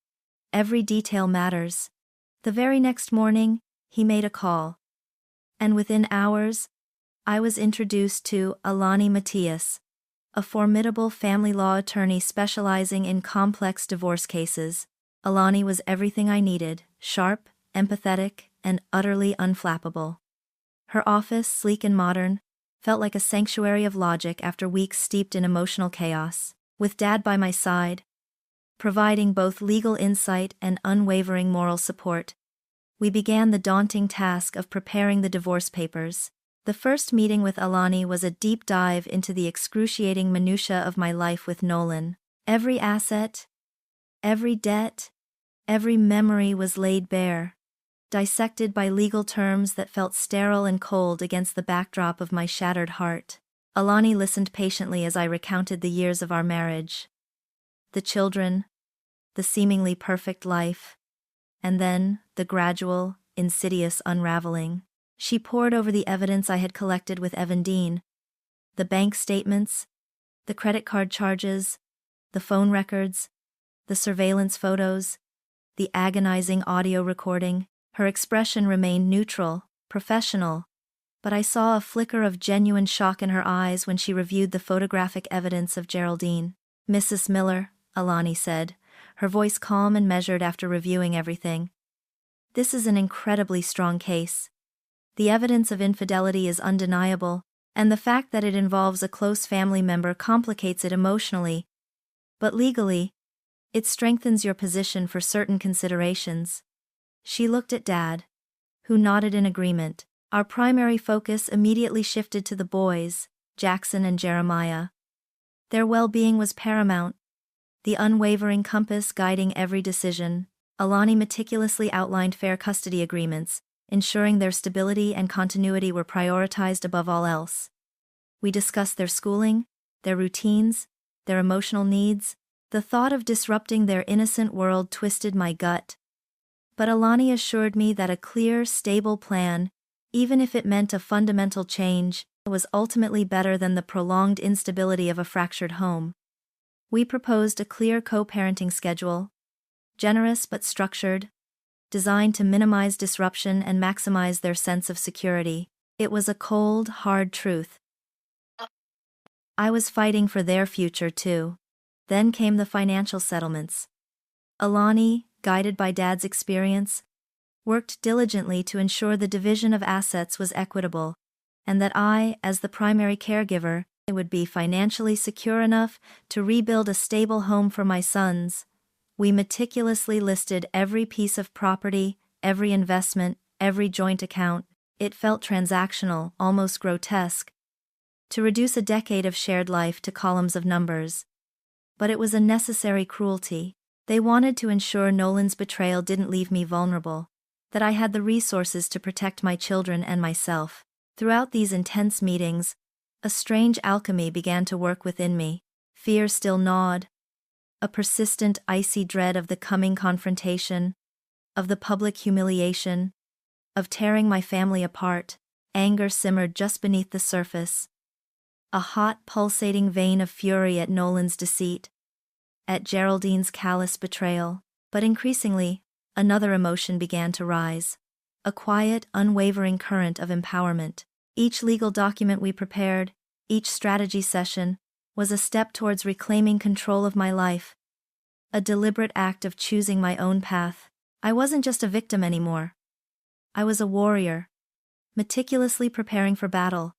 Every detail matters." The very next morning, he made a call. And within hours, I was introduced to Alani Matias, a formidable family law attorney specializing in complex divorce cases. Alani was everything I needed: sharp, empathetic, and utterly unflappable. Her office, sleek and modern, felt like a sanctuary of logic after weeks steeped in emotional chaos. With Dad by my side, providing both legal insight and unwavering moral support, we began the daunting task of preparing the divorce papers. The first meeting with Alani was a deep dive into the excruciating minutiae of my life with Nolan. Every asset, every debt, every memory was laid bare, dissected by legal terms that felt sterile and cold against the backdrop of my shattered heart. Alani listened patiently as I recounted the years of our marriage, the children, the seemingly perfect life, and then the gradual, insidious unraveling. She pored over the evidence I had collected with Evan Dean, the bank statements, the credit card charges, the phone records, the surveillance photos, the agonizing audio recording. Her expression remained neutral, professional, but I saw a flicker of genuine shock in her eyes when she reviewed the photographic evidence of Geraldine. "Mrs. Miller," Alani said, her voice calm and measured after reviewing everything, "this is an incredibly strong case. The evidence of infidelity is undeniable, and the fact that it involves a close family member complicates it emotionally. But legally, it strengthens your position for certain considerations." She looked at Dad, who nodded in agreement. Our primary focus immediately shifted to the boys, Jackson and Jeremiah. Their well-being was paramount, the unwavering compass guiding every decision. Alani meticulously outlined fair custody agreements, ensuring their stability and continuity were prioritized above all else. We discussed their schooling, their routines, their emotional needs. The thought of disrupting their innocent world twisted my gut. But Alani assured me that a clear, stable plan, even if it meant a fundamental change, was ultimately better than the prolonged instability of a fractured home. We proposed a clear co-parenting schedule, generous but structured, designed to minimize disruption and maximize their sense of security. It was a cold, hard truth. I was fighting for their future too. Then came the financial settlements. Alani, guided by Dad's experience, worked diligently to ensure the division of assets was equitable, and that I, as the primary caregiver, would be financially secure enough to rebuild a stable home for my sons. We meticulously listed every piece of property, every investment, every joint account. It felt transactional, almost grotesque, to reduce a decade of shared life to columns of numbers. But it was a necessary cruelty. They wanted to ensure Nolan's betrayal didn't leave me vulnerable, that I had the resources to protect my children and myself. Throughout these intense meetings, a strange alchemy began to work within me. Fear still gnawed, a persistent icy dread of the coming confrontation, of the public humiliation, of tearing my family apart. Anger simmered just beneath the surface. A hot, pulsating vein of fury at Nolan's deceit, at Geraldine's callous betrayal. But increasingly, another emotion began to rise. A quiet, unwavering current of empowerment. Each legal document we prepared, each strategy session, was a step towards reclaiming control of my life. A deliberate act of choosing my own path. I wasn't just a victim anymore. I was a warrior, meticulously preparing for battle.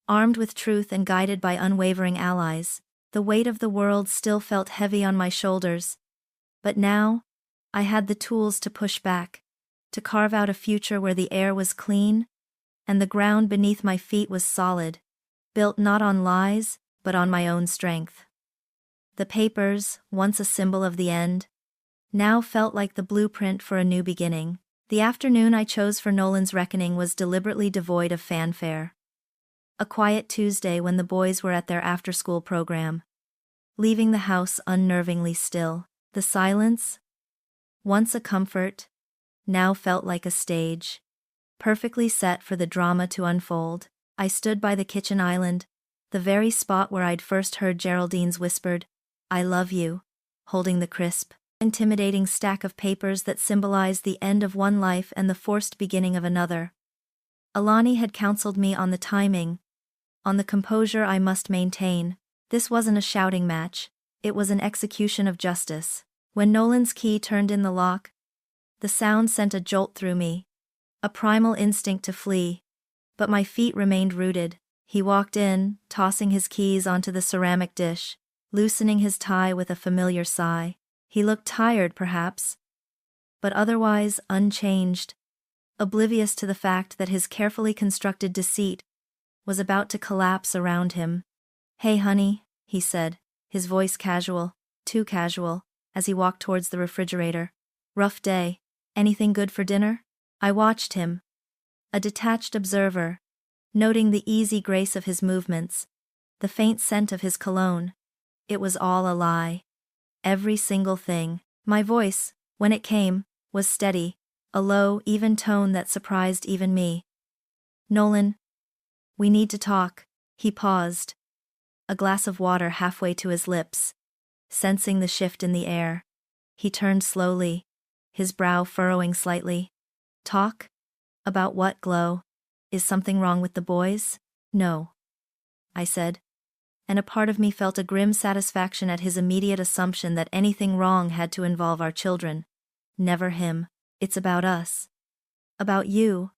Armed with truth and guided by unwavering allies, the weight of the world still felt heavy on my shoulders. But now, I had the tools to push back, to carve out a future where the air was clean, and the ground beneath my feet was solid, built not on lies, but on my own strength. The papers, once a symbol of the end, now felt like the blueprint for a new beginning. The afternoon I chose for Nolan's reckoning was deliberately devoid of fanfare. A quiet Tuesday when the boys were at their after-school program, leaving the house unnervingly still. The silence, once a comfort, now felt like a stage, perfectly set for the drama to unfold. I stood by the kitchen island, the very spot where I'd first heard Geraldine's whispered, "I love you," holding the crisp, intimidating stack of papers that symbolized the end of one life and the forced beginning of another. Alani had counseled me on the timing, on the composure I must maintain. This wasn't a shouting match, it was an execution of justice. When Nolan's key turned in the lock, the sound sent a jolt through me, a primal instinct to flee. But my feet remained rooted. He walked in, tossing his keys onto the ceramic dish, loosening his tie with a familiar sigh. He looked tired, perhaps, but otherwise unchanged, oblivious to the fact that his carefully constructed deceit was about to collapse around him. "Hey, honey," he said, his voice casual, too casual, as he walked towards the refrigerator. "Rough day. Anything good for dinner?" I watched him, a detached observer, noting the easy grace of his movements, the faint scent of his cologne. It was all a lie. Every single thing. My voice, when it came, was steady, a low, even tone that surprised even me. "Nolan, we need to talk." He paused, a glass of water halfway to his lips. Sensing the shift in the air, he turned slowly, his brow furrowing slightly. "Talk? About what, Glow? Is something wrong with the boys?" "No," I said, and a part of me felt a grim satisfaction at his immediate assumption that anything wrong had to involve our children. "Never him. It's about us. About you.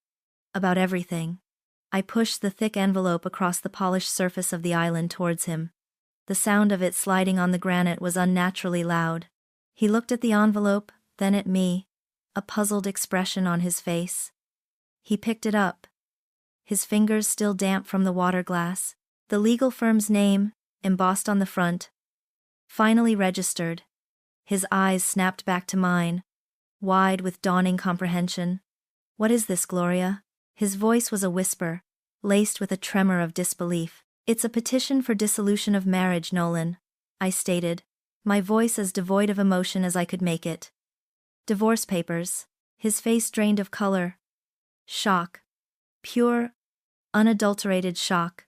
About everything." I pushed the thick envelope across the polished surface of the island towards him. The sound of it sliding on the granite was unnaturally loud. He looked at the envelope, then at me, a puzzled expression on his face. He picked it up, his fingers still damp from the water glass. The legal firm's name, embossed on the front, finally registered. His eyes snapped back to mine, wide with dawning comprehension. "What is this, Gloria?" His voice was a whisper, laced with a tremor of disbelief. "It's a petition for dissolution of marriage, Nolan," I stated, my voice as devoid of emotion as I could make it. "Divorce papers." His face drained of color. Shock. Pure, unadulterated shock.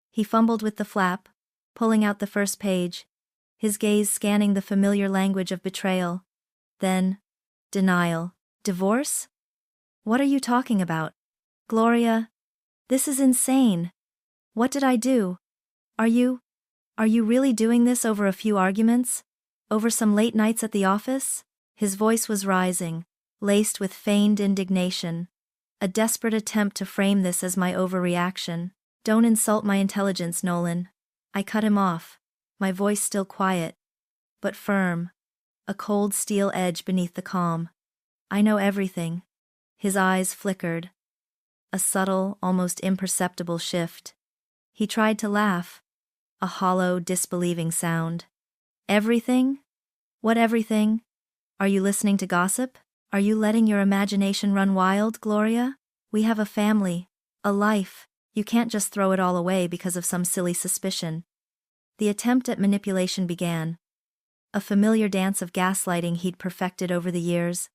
He fumbled with the flap, pulling out the first page, his gaze scanning the familiar language of betrayal. Then, denial. "Divorce? What are you talking about? Gloria, this is insane. What did I do? Are you really doing this over a few arguments? Over some late nights at the office?" His voice was rising, laced with feigned indignation. A desperate attempt to frame this as my overreaction. Don't insult my intelligence, Nolan. I cut him off, my voice still quiet, but firm, a cold steel edge beneath the calm. I know everything. His eyes flickered. A subtle, almost imperceptible shift. He tried to laugh. A hollow, disbelieving sound. Everything? What everything? Are you listening to gossip? Are you letting your imagination run wild, Gloria? We have a family, a life. You can't just throw it all away because of some silly suspicion. The attempt at manipulation began. A familiar dance of gaslighting he'd perfected over the years,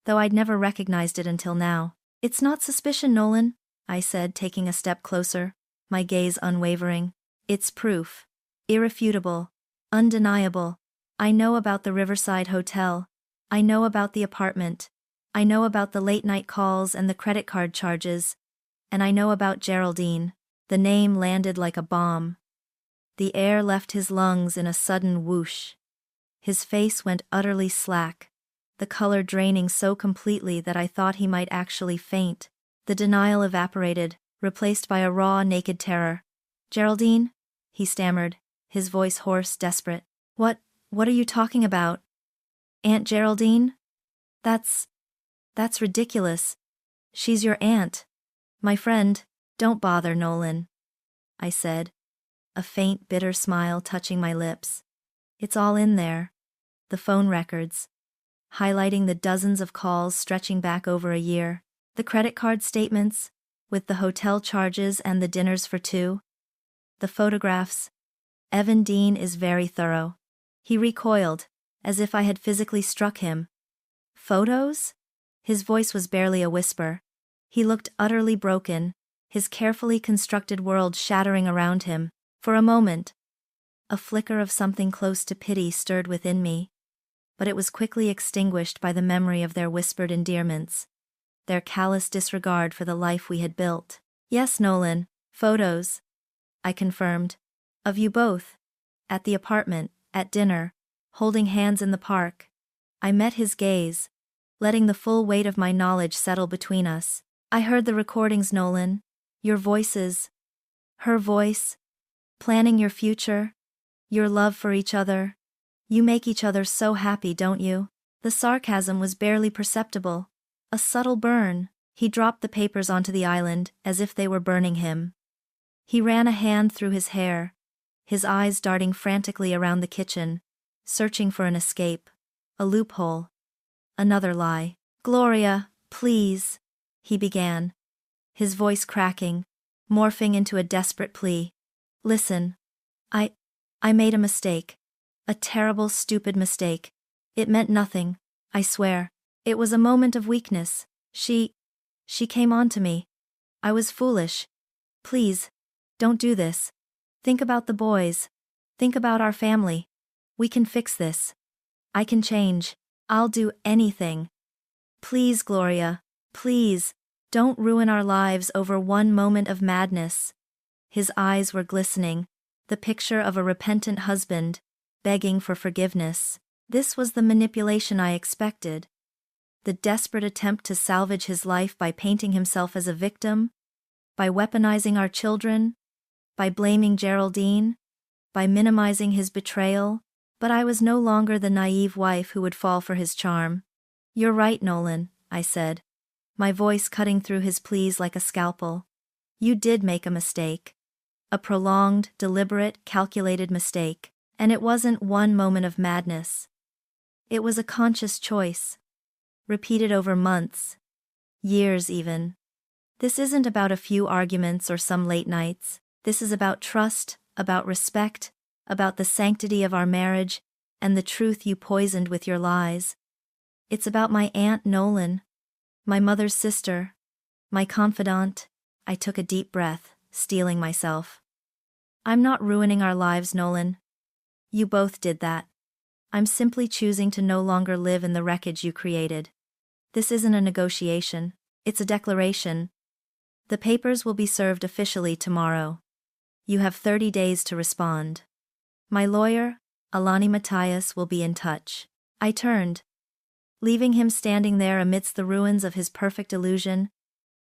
though I'd never recognized it until now. It's not suspicion, Nolan, I said, taking a step closer, my gaze unwavering. It's proof. Irrefutable. Undeniable. I know about the Riverside Hotel. I know about the apartment. I know about the late-night calls and the credit card charges. And I know about Geraldine. The name landed like a bomb. The air left his lungs in a sudden whoosh. His face went utterly slack, the color draining so completely that I thought he might actually faint. The denial evaporated, replaced by a raw, naked terror. Geraldine? He stammered, his voice hoarse, desperate. What are you talking about? Aunt Geraldine? That's ridiculous. She's your aunt. My friend. Don't bother, Nolan, I said, a faint, bitter smile touching my lips. It's all in there. The phone records, highlighting the dozens of calls stretching back over a year. The credit card statements, with the hotel charges and the dinners for two. The photographs. Evan Dean is very thorough. He recoiled, as if I had physically struck him. Photos? His voice was barely a whisper. He looked utterly broken, his carefully constructed world shattering around him. For a moment, a flicker of something close to pity stirred within me, but it was quickly extinguished by the memory of their whispered endearments, their callous disregard for the life we had built. Yes, Nolan, photos, I confirmed. Of you both. At the apartment, at dinner, holding hands in the park. I met his gaze, letting the full weight of my knowledge settle between us. I heard the recordings, Nolan. Your voices. Her voice. Planning your future. Your love for each other. You make each other so happy, don't you? The sarcasm was barely perceptible. A subtle burn. He dropped the papers onto the island, as if they were burning him. He ran a hand through his hair, his eyes darting frantically around the kitchen, searching for an escape, a loophole. Another lie. Gloria, please, he began, his voice cracking, morphing into a desperate plea. Listen. I made a mistake. A terrible, stupid mistake. It meant nothing, I swear. It was a moment of weakness. She came on to me. I was foolish. Please, don't do this. Think about the boys. Think about our family. We can fix this. I can change. I'll do anything. Please, Gloria, please, don't ruin our lives over one moment of madness. His eyes were glistening, the picture of a repentant husband, begging for forgiveness. This was the manipulation I expected. The desperate attempt to salvage his life by painting himself as a victim, by weaponizing our children, by blaming Geraldine, by minimizing his betrayal. But I was no longer the naive wife who would fall for his charm. You're right, Nolan, I said, my voice cutting through his pleas like a scalpel. You did make a mistake. A prolonged, deliberate, calculated mistake. And it wasn't one moment of madness. It was a conscious choice, repeated over months, years even. This isn't about a few arguments or some late nights. This is about trust, about respect, about the sanctity of our marriage, and the truth you poisoned with your lies. It's about my Aunt Nolan, my mother's sister, my confidant. I took a deep breath, steeling myself. I'm not ruining our lives, Nolan. You both did that. I'm simply choosing to no longer live in the wreckage you created. This isn't a negotiation, it's a declaration. The papers will be served officially tomorrow. You have 30 days to respond. My lawyer, Alani Matthias, will be in touch. I turned, leaving him standing there amidst the ruins of his perfect illusion,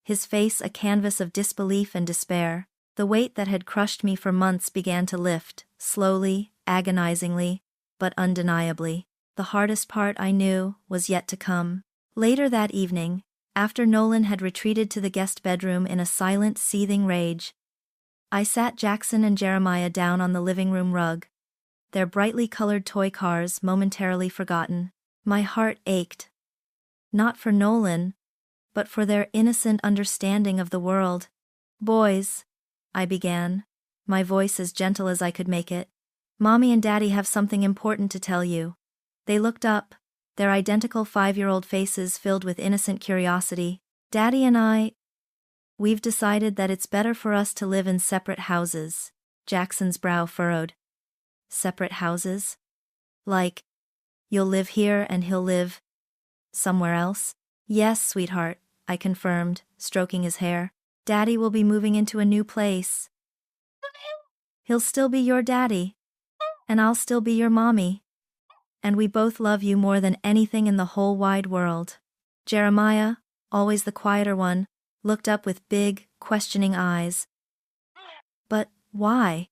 his face a canvas of disbelief and despair. The weight that had crushed me for months began to lift, slowly, agonizingly, but undeniably. The hardest part, I knew, was yet to come. Later that evening, after Nolan had retreated to the guest bedroom in a silent, seething rage, I sat Jackson and Jeremiah down on the living room rug, their brightly colored toy cars momentarily forgotten. My heart ached. Not for Nolan, but for their innocent understanding of the world. "Boys," I began, my voice as gentle as I could make it, "Mommy and Daddy have something important to tell you." They looked up, their identical 5-year-old faces filled with innocent curiosity. "Daddy and we've decided that it's better for us to live in separate houses." Jackson's brow furrowed. "Separate houses? Like, you'll live here and he'll live somewhere else?" "Yes, sweetheart," I confirmed, stroking his hair. "Daddy will be moving into a new place. He'll still be your daddy. And I'll still be your mommy. And we both love you more than anything in the whole wide world." Jeremiah, always the quieter one, looked up with big, questioning eyes. "But why?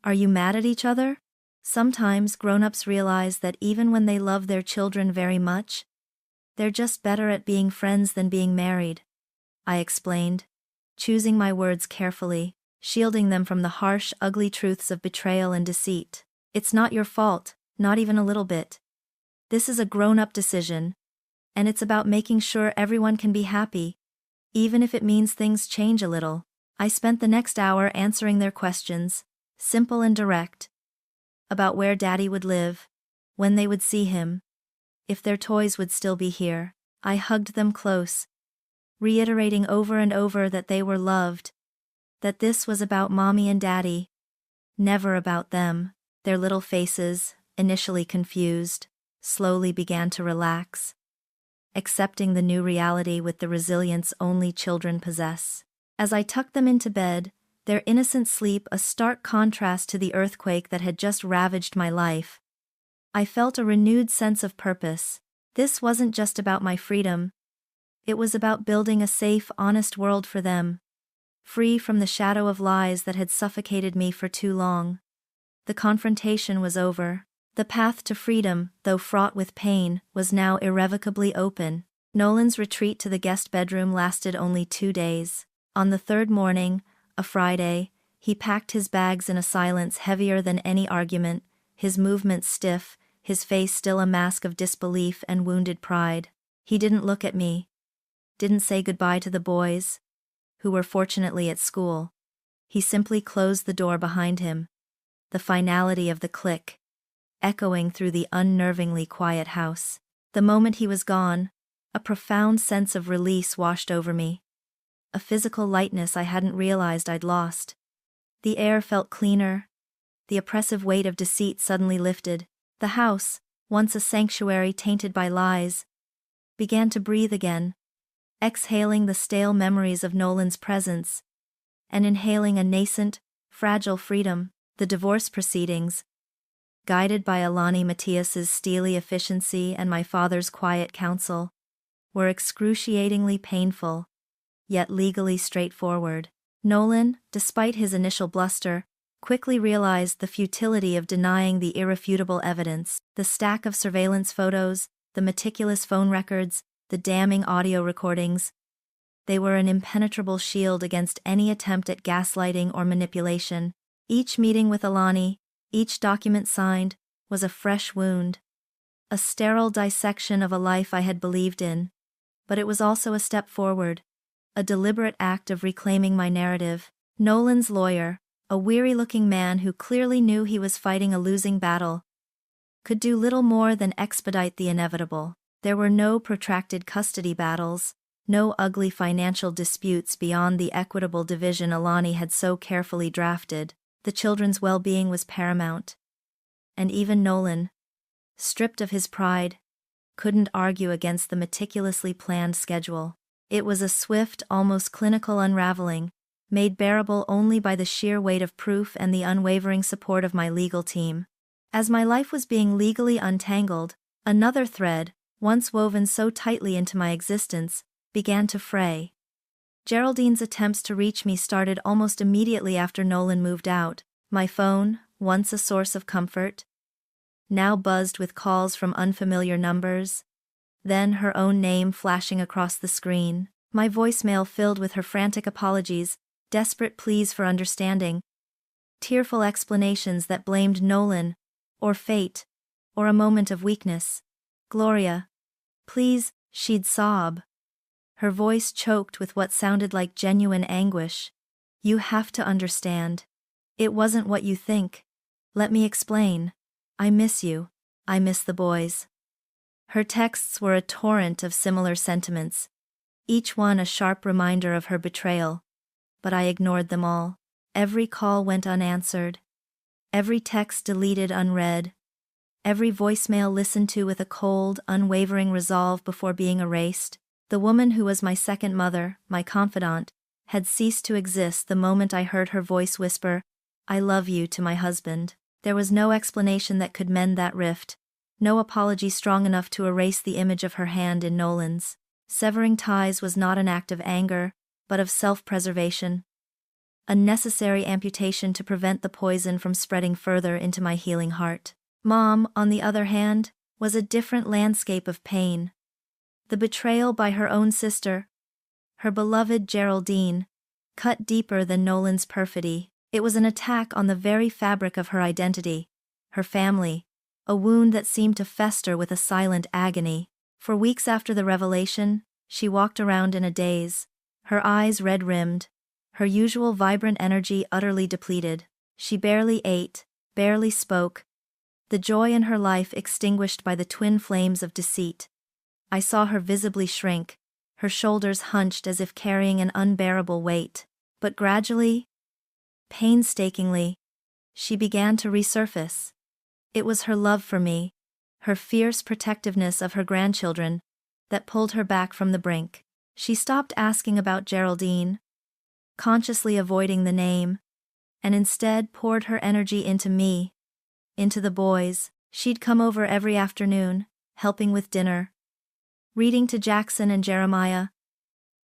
Are you mad at each other?" Sometimes grown-ups realize that even when they love their children very much, they're just better at being friends than being married, I explained, choosing my words carefully, shielding them from the harsh, ugly truths of betrayal and deceit. "It's not your fault, not even a little bit. This is a grown-up decision, and it's about making sure everyone can be happy, even if it means things change a little." I spent the next hour answering their questions, simple and direct, about where Daddy would live, when they would see him, if their toys would still be here. I hugged them close, reiterating over and over that they were loved, that this was about Mommy and Daddy, never about them. Their little faces, initially confused, slowly began to relax, accepting the new reality with the resilience only children possess. As I tucked them into bed, their innocent sleep a stark contrast to the earthquake that had just ravaged my life, I felt a renewed sense of purpose. This wasn't just about my freedom. It was about building a safe, honest world for them, free from the shadow of lies that had suffocated me for too long. The confrontation was over. The path to freedom, though fraught with pain, was now irrevocably open. Nolan's retreat to the guest bedroom lasted only 2 days. On the third morning, a Friday, he packed his bags in a silence heavier than any argument, his movements stiff, his face still a mask of disbelief and wounded pride. He didn't look at me, didn't say goodbye to the boys, who were fortunately at school. He simply closed the door behind him, the finality of the click echoing through the unnervingly quiet house. The moment he was gone, a profound sense of release washed over me, a physical lightness I hadn't realized I'd lost. The air felt cleaner, the oppressive weight of deceit suddenly lifted. The house, once a sanctuary tainted by lies, began to breathe again, exhaling the stale memories of Nolan's presence, and inhaling a nascent, fragile freedom. The divorce proceedings, guided by Alani Matias's steely efficiency and my father's quiet counsel, were excruciatingly painful, yet legally straightforward. Nolan, despite his initial bluster, quickly realized the futility of denying the irrefutable evidence. The stack of surveillance photos, the meticulous phone records, the damning audio recordings. They were an impenetrable shield against any attempt at gaslighting or manipulation. Each meeting with Alani, each document signed, was a fresh wound. A sterile dissection of a life I had believed in. But it was also a step forward, a deliberate act of reclaiming my narrative. Nolan's lawyer, a weary-looking man who clearly knew he was fighting a losing battle, could do little more than expedite the inevitable. There were no protracted custody battles, no ugly financial disputes beyond the equitable division Alani had so carefully drafted. The children's well-being was paramount. And even Nolan, stripped of his pride, couldn't argue against the meticulously planned schedule. It was a swift, almost clinical unraveling, made bearable only by the sheer weight of proof and the unwavering support of my legal team. As my life was being legally untangled, another thread, once woven so tightly into my existence, began to fray. Geraldine's attempts to reach me started almost immediately after Nolan moved out. My phone, once a source of comfort, now buzzed with calls from unfamiliar numbers. Then her own name flashing across the screen. My voicemail filled with her frantic apologies, desperate pleas for understanding, tearful explanations that blamed Nolan, or fate, or a moment of weakness. "Gloria, please," she'd sob. Her voice choked with what sounded like genuine anguish. "You have to understand. It wasn't what you think. Let me explain. I miss you. I miss the boys." Her texts were a torrent of similar sentiments, each one a sharp reminder of her betrayal, but I ignored them all. Every call went unanswered, every text deleted unread, every voicemail listened to with a cold, unwavering resolve before being erased. The woman who was my second mother, my confidant, had ceased to exist the moment I heard her voice whisper, "I love you," to my husband. There was no explanation that could mend that rift, no apology strong enough to erase the image of her hand in Nolan's. Severing ties was not an act of anger, but of self-preservation, a necessary amputation to prevent the poison from spreading further into my healing heart. Mom, on the other hand, was a different landscape of pain. The betrayal by her own sister, her beloved Geraldine, cut deeper than Nolan's perfidy. It was an attack on the very fabric of her identity, her family, a wound that seemed to fester with a silent agony. For weeks after the revelation, she walked around in a daze, her eyes red-rimmed, her usual vibrant energy utterly depleted. She barely ate, barely spoke, the joy in her life extinguished by the twin flames of deceit. I saw her visibly shrink, her shoulders hunched as if carrying an unbearable weight. But gradually, painstakingly, she began to resurface. It was her love for me, her fierce protectiveness of her grandchildren, that pulled her back from the brink. She stopped asking about Geraldine, consciously avoiding the name, and instead poured her energy into me, into the boys. She'd come over every afternoon, helping with dinner, reading to Jackson and Jeremiah,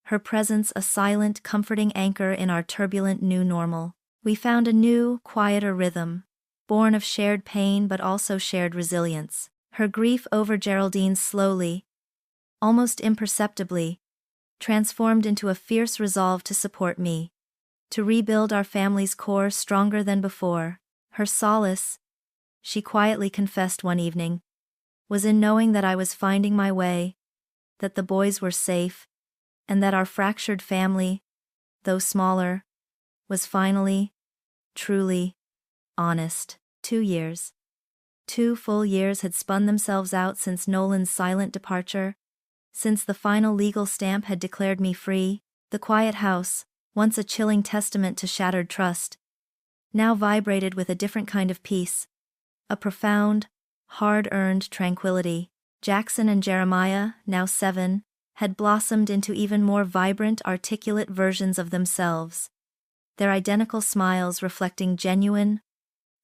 her presence a silent, comforting anchor in our turbulent new normal. We found a new, quieter rhythm, born of shared pain but also shared resilience. Her grief over Geraldine slowly, almost imperceptibly, transformed into a fierce resolve to support me, to rebuild our family's core stronger than before. Her solace, she quietly confessed one evening, was in knowing that I was finding my way, that the boys were safe, and that our fractured family, though smaller, was finally, truly, honest. 2 years. 2 full years had spun themselves out since Nolan's silent departure, since the final legal stamp had declared me free. The quiet house, once a chilling testament to shattered trust, now vibrated with a different kind of peace, a profound, hard-earned tranquility. Jackson and Jeremiah, now 7, had blossomed into even more vibrant, articulate versions of themselves, their identical smiles reflecting genuine,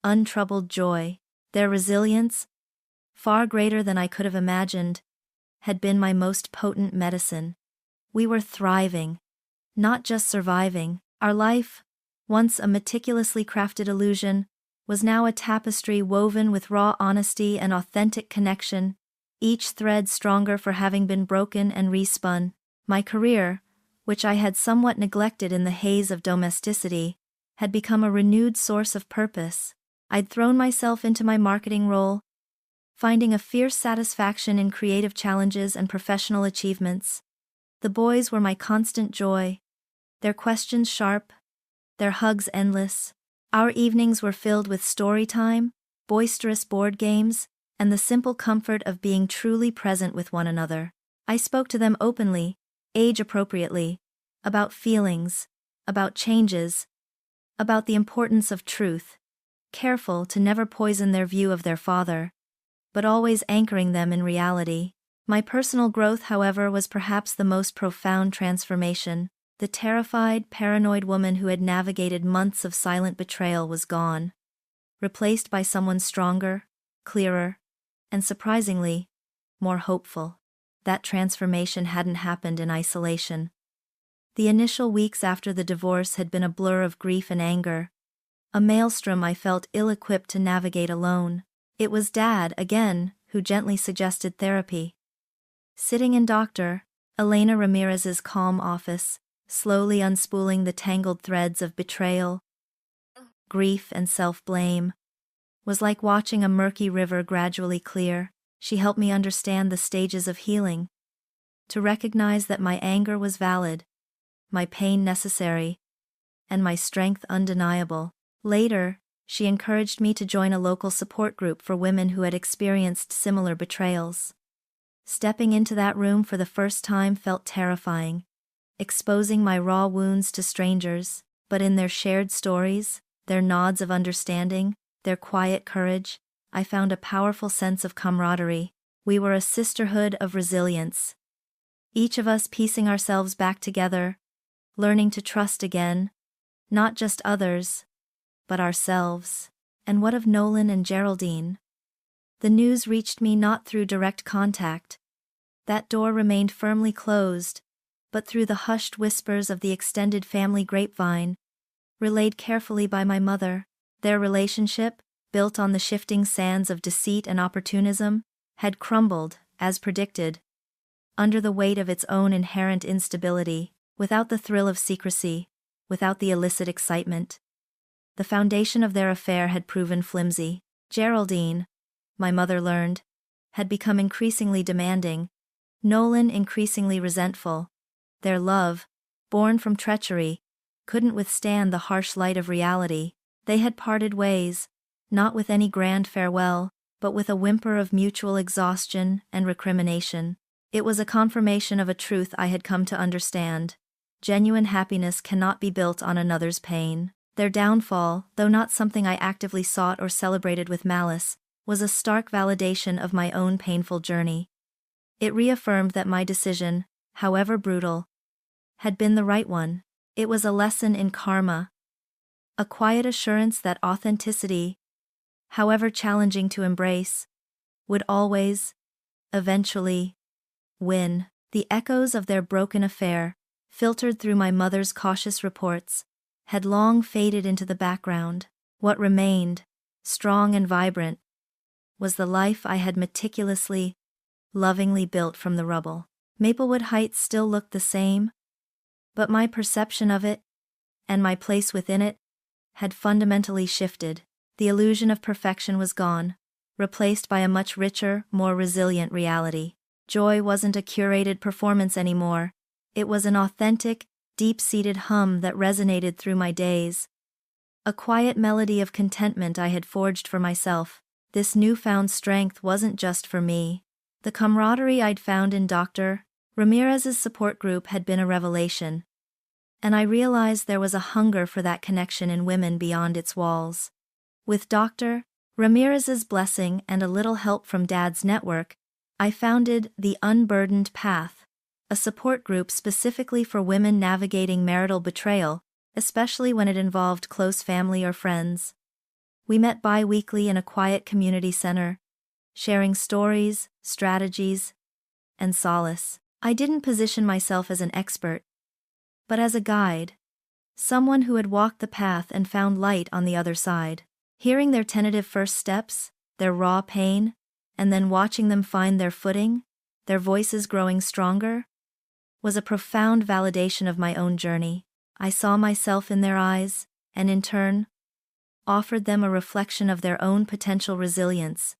untroubled joy. Their resilience, far greater than I could have imagined, had been my most potent medicine. We were thriving, not just surviving. Our life, once a meticulously crafted illusion, was now a tapestry woven with raw honesty and authentic connection, each thread stronger for having been broken and respun. My career, which I had somewhat neglected in the haze of domesticity, had become a renewed source of purpose. I'd thrown myself into my marketing role, finding a fierce satisfaction in creative challenges and professional achievements. The boys were my constant joy, their questions sharp, their hugs endless. Our evenings were filled with story time, boisterous board games, and the simple comfort of being truly present with one another. I spoke to them openly, age-appropriately, about feelings, about changes, about the importance of truth, careful to never poison their view of their father, but always anchoring them in reality. My personal growth, however, was perhaps the most profound transformation. The terrified, paranoid woman who had navigated months of silent betrayal was gone, replaced by someone stronger, clearer, and surprisingly, more hopeful. that transformation hadn't happened in isolation. The initial weeks after the divorce had been a blur of grief and anger, a maelstrom I felt ill-equipped to navigate alone. It was Dad, again, who gently suggested therapy. Sitting in Dr. Elena Ramirez's calm office, slowly unspooling the tangled threads of betrayal, grief and self-blame, was like watching a murky river gradually clear. She helped me understand the stages of healing, to recognize that my anger was valid, my pain necessary, and my strength undeniable. Later, she encouraged me to join a local support group for women who had experienced similar betrayals. Stepping into that room for the first time felt terrifying, exposing my raw wounds to strangers, but in their shared stories, their nods of understanding, their quiet courage, I found a powerful sense of camaraderie. We were a sisterhood of resilience, each of us piecing ourselves back together, learning to trust again, not just others, but ourselves. And what of Nolan and Geraldine? The news reached me not through direct contact. That door remained firmly closed, but through the hushed whispers of the extended family grapevine, relayed carefully by my mother. Their relationship, built on the shifting sands of deceit and opportunism, had crumbled, as predicted, under the weight of its own inherent instability, without the thrill of secrecy, without the illicit excitement. The foundation of their affair had proven flimsy. Geraldine, my mother learned, had become increasingly demanding, Nolan increasingly resentful. Their love, born from treachery, couldn't withstand the harsh light of reality. They had parted ways, not with any grand farewell, but with a whimper of mutual exhaustion and recrimination. It was a confirmation of a truth I had come to understand. Genuine happiness cannot be built on another's pain. Their downfall, though not something I actively sought or celebrated with malice, was a stark validation of my own painful journey. It reaffirmed that my decision, however brutal, had been the right one. It was a lesson in karma, a quiet assurance that authenticity, however challenging to embrace, would always, eventually, win. The echoes of their broken affair, filtered through my mother's cautious reports, had long faded into the background. What remained, strong and vibrant, was the life I had meticulously, lovingly built from the rubble. Maplewood Heights still looked the same, but my perception of it, and my place within it, had fundamentally shifted. The illusion of perfection was gone, replaced by a much richer, more resilient reality. Joy wasn't a curated performance anymore. It was an authentic, deep-seated hum that resonated through my days. A quiet melody of contentment I had forged for myself. This newfound strength wasn't just for me. The camaraderie I'd found in Dr. Ramirez's support group had been a revelation, and I realized there was a hunger for that connection in women beyond its walls. With Dr. Ramirez's blessing and a little help from Dad's network, I founded the Unburdened Path, a support group specifically for women navigating marital betrayal, especially when it involved close family or friends. We met bi-weekly in a quiet community center, sharing stories, strategies, and solace. I didn't position myself as an expert, but as a guide, someone who had walked the path and found light on the other side. Hearing their tentative first steps, their raw pain, and then watching them find their footing, their voices growing stronger, was a profound validation of my own journey. I saw myself in their eyes, and in turn, offered them a reflection of their own potential resilience,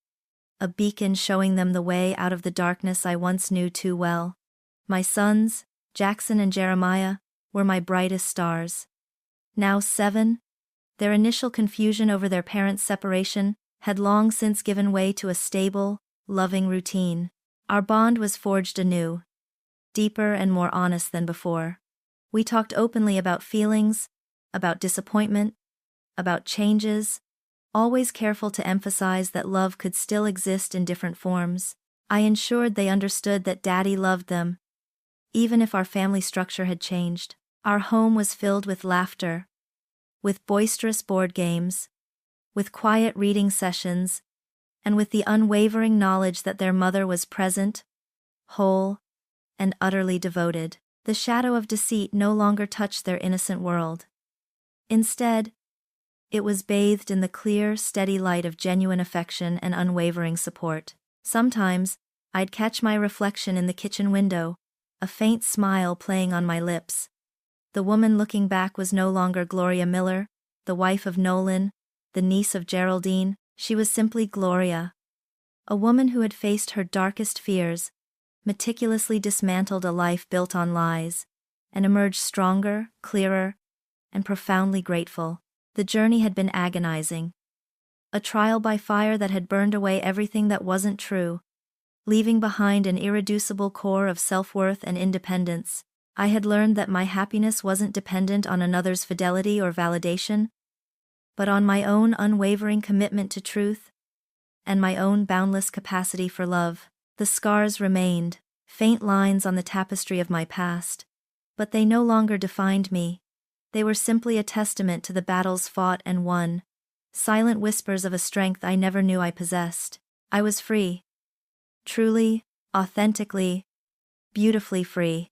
a beacon showing them the way out of the darkness I once knew too well. My sons, Jackson and Jeremiah, were my brightest stars. Now 7, their initial confusion over their parents' separation had long since given way to a stable, loving routine. Our bond was forged anew, deeper and more honest than before. We talked openly about feelings, about disappointment, about changes, always careful to emphasize that love could still exist in different forms. I ensured they understood that Daddy loved them, even if our family structure had changed. Our home was filled with laughter, with boisterous board games, with quiet reading sessions, and with the unwavering knowledge that their mother was present, whole, and utterly devoted. The shadow of deceit no longer touched their innocent world. Instead, it was bathed in the clear, steady light of genuine affection and unwavering support. Sometimes, I'd catch my reflection in the kitchen window, a faint smile playing on my lips. The woman looking back was no longer Gloria Miller, the wife of Nolan, the niece of Geraldine. She was simply Gloria, a woman who had faced her darkest fears, meticulously dismantled a life built on lies, and emerged stronger, clearer, and profoundly grateful. The journey had been agonizing. A trial by fire that had burned away everything that wasn't true, leaving behind an irreducible core of self-worth and independence. I had learned that my happiness wasn't dependent on another's fidelity or validation, but on my own unwavering commitment to truth, and my own boundless capacity for love. The scars remained, faint lines on the tapestry of my past, but they no longer defined me. They were simply a testament to the battles fought and won, silent whispers of a strength I never knew I possessed. I was free. Truly, authentically, beautifully free.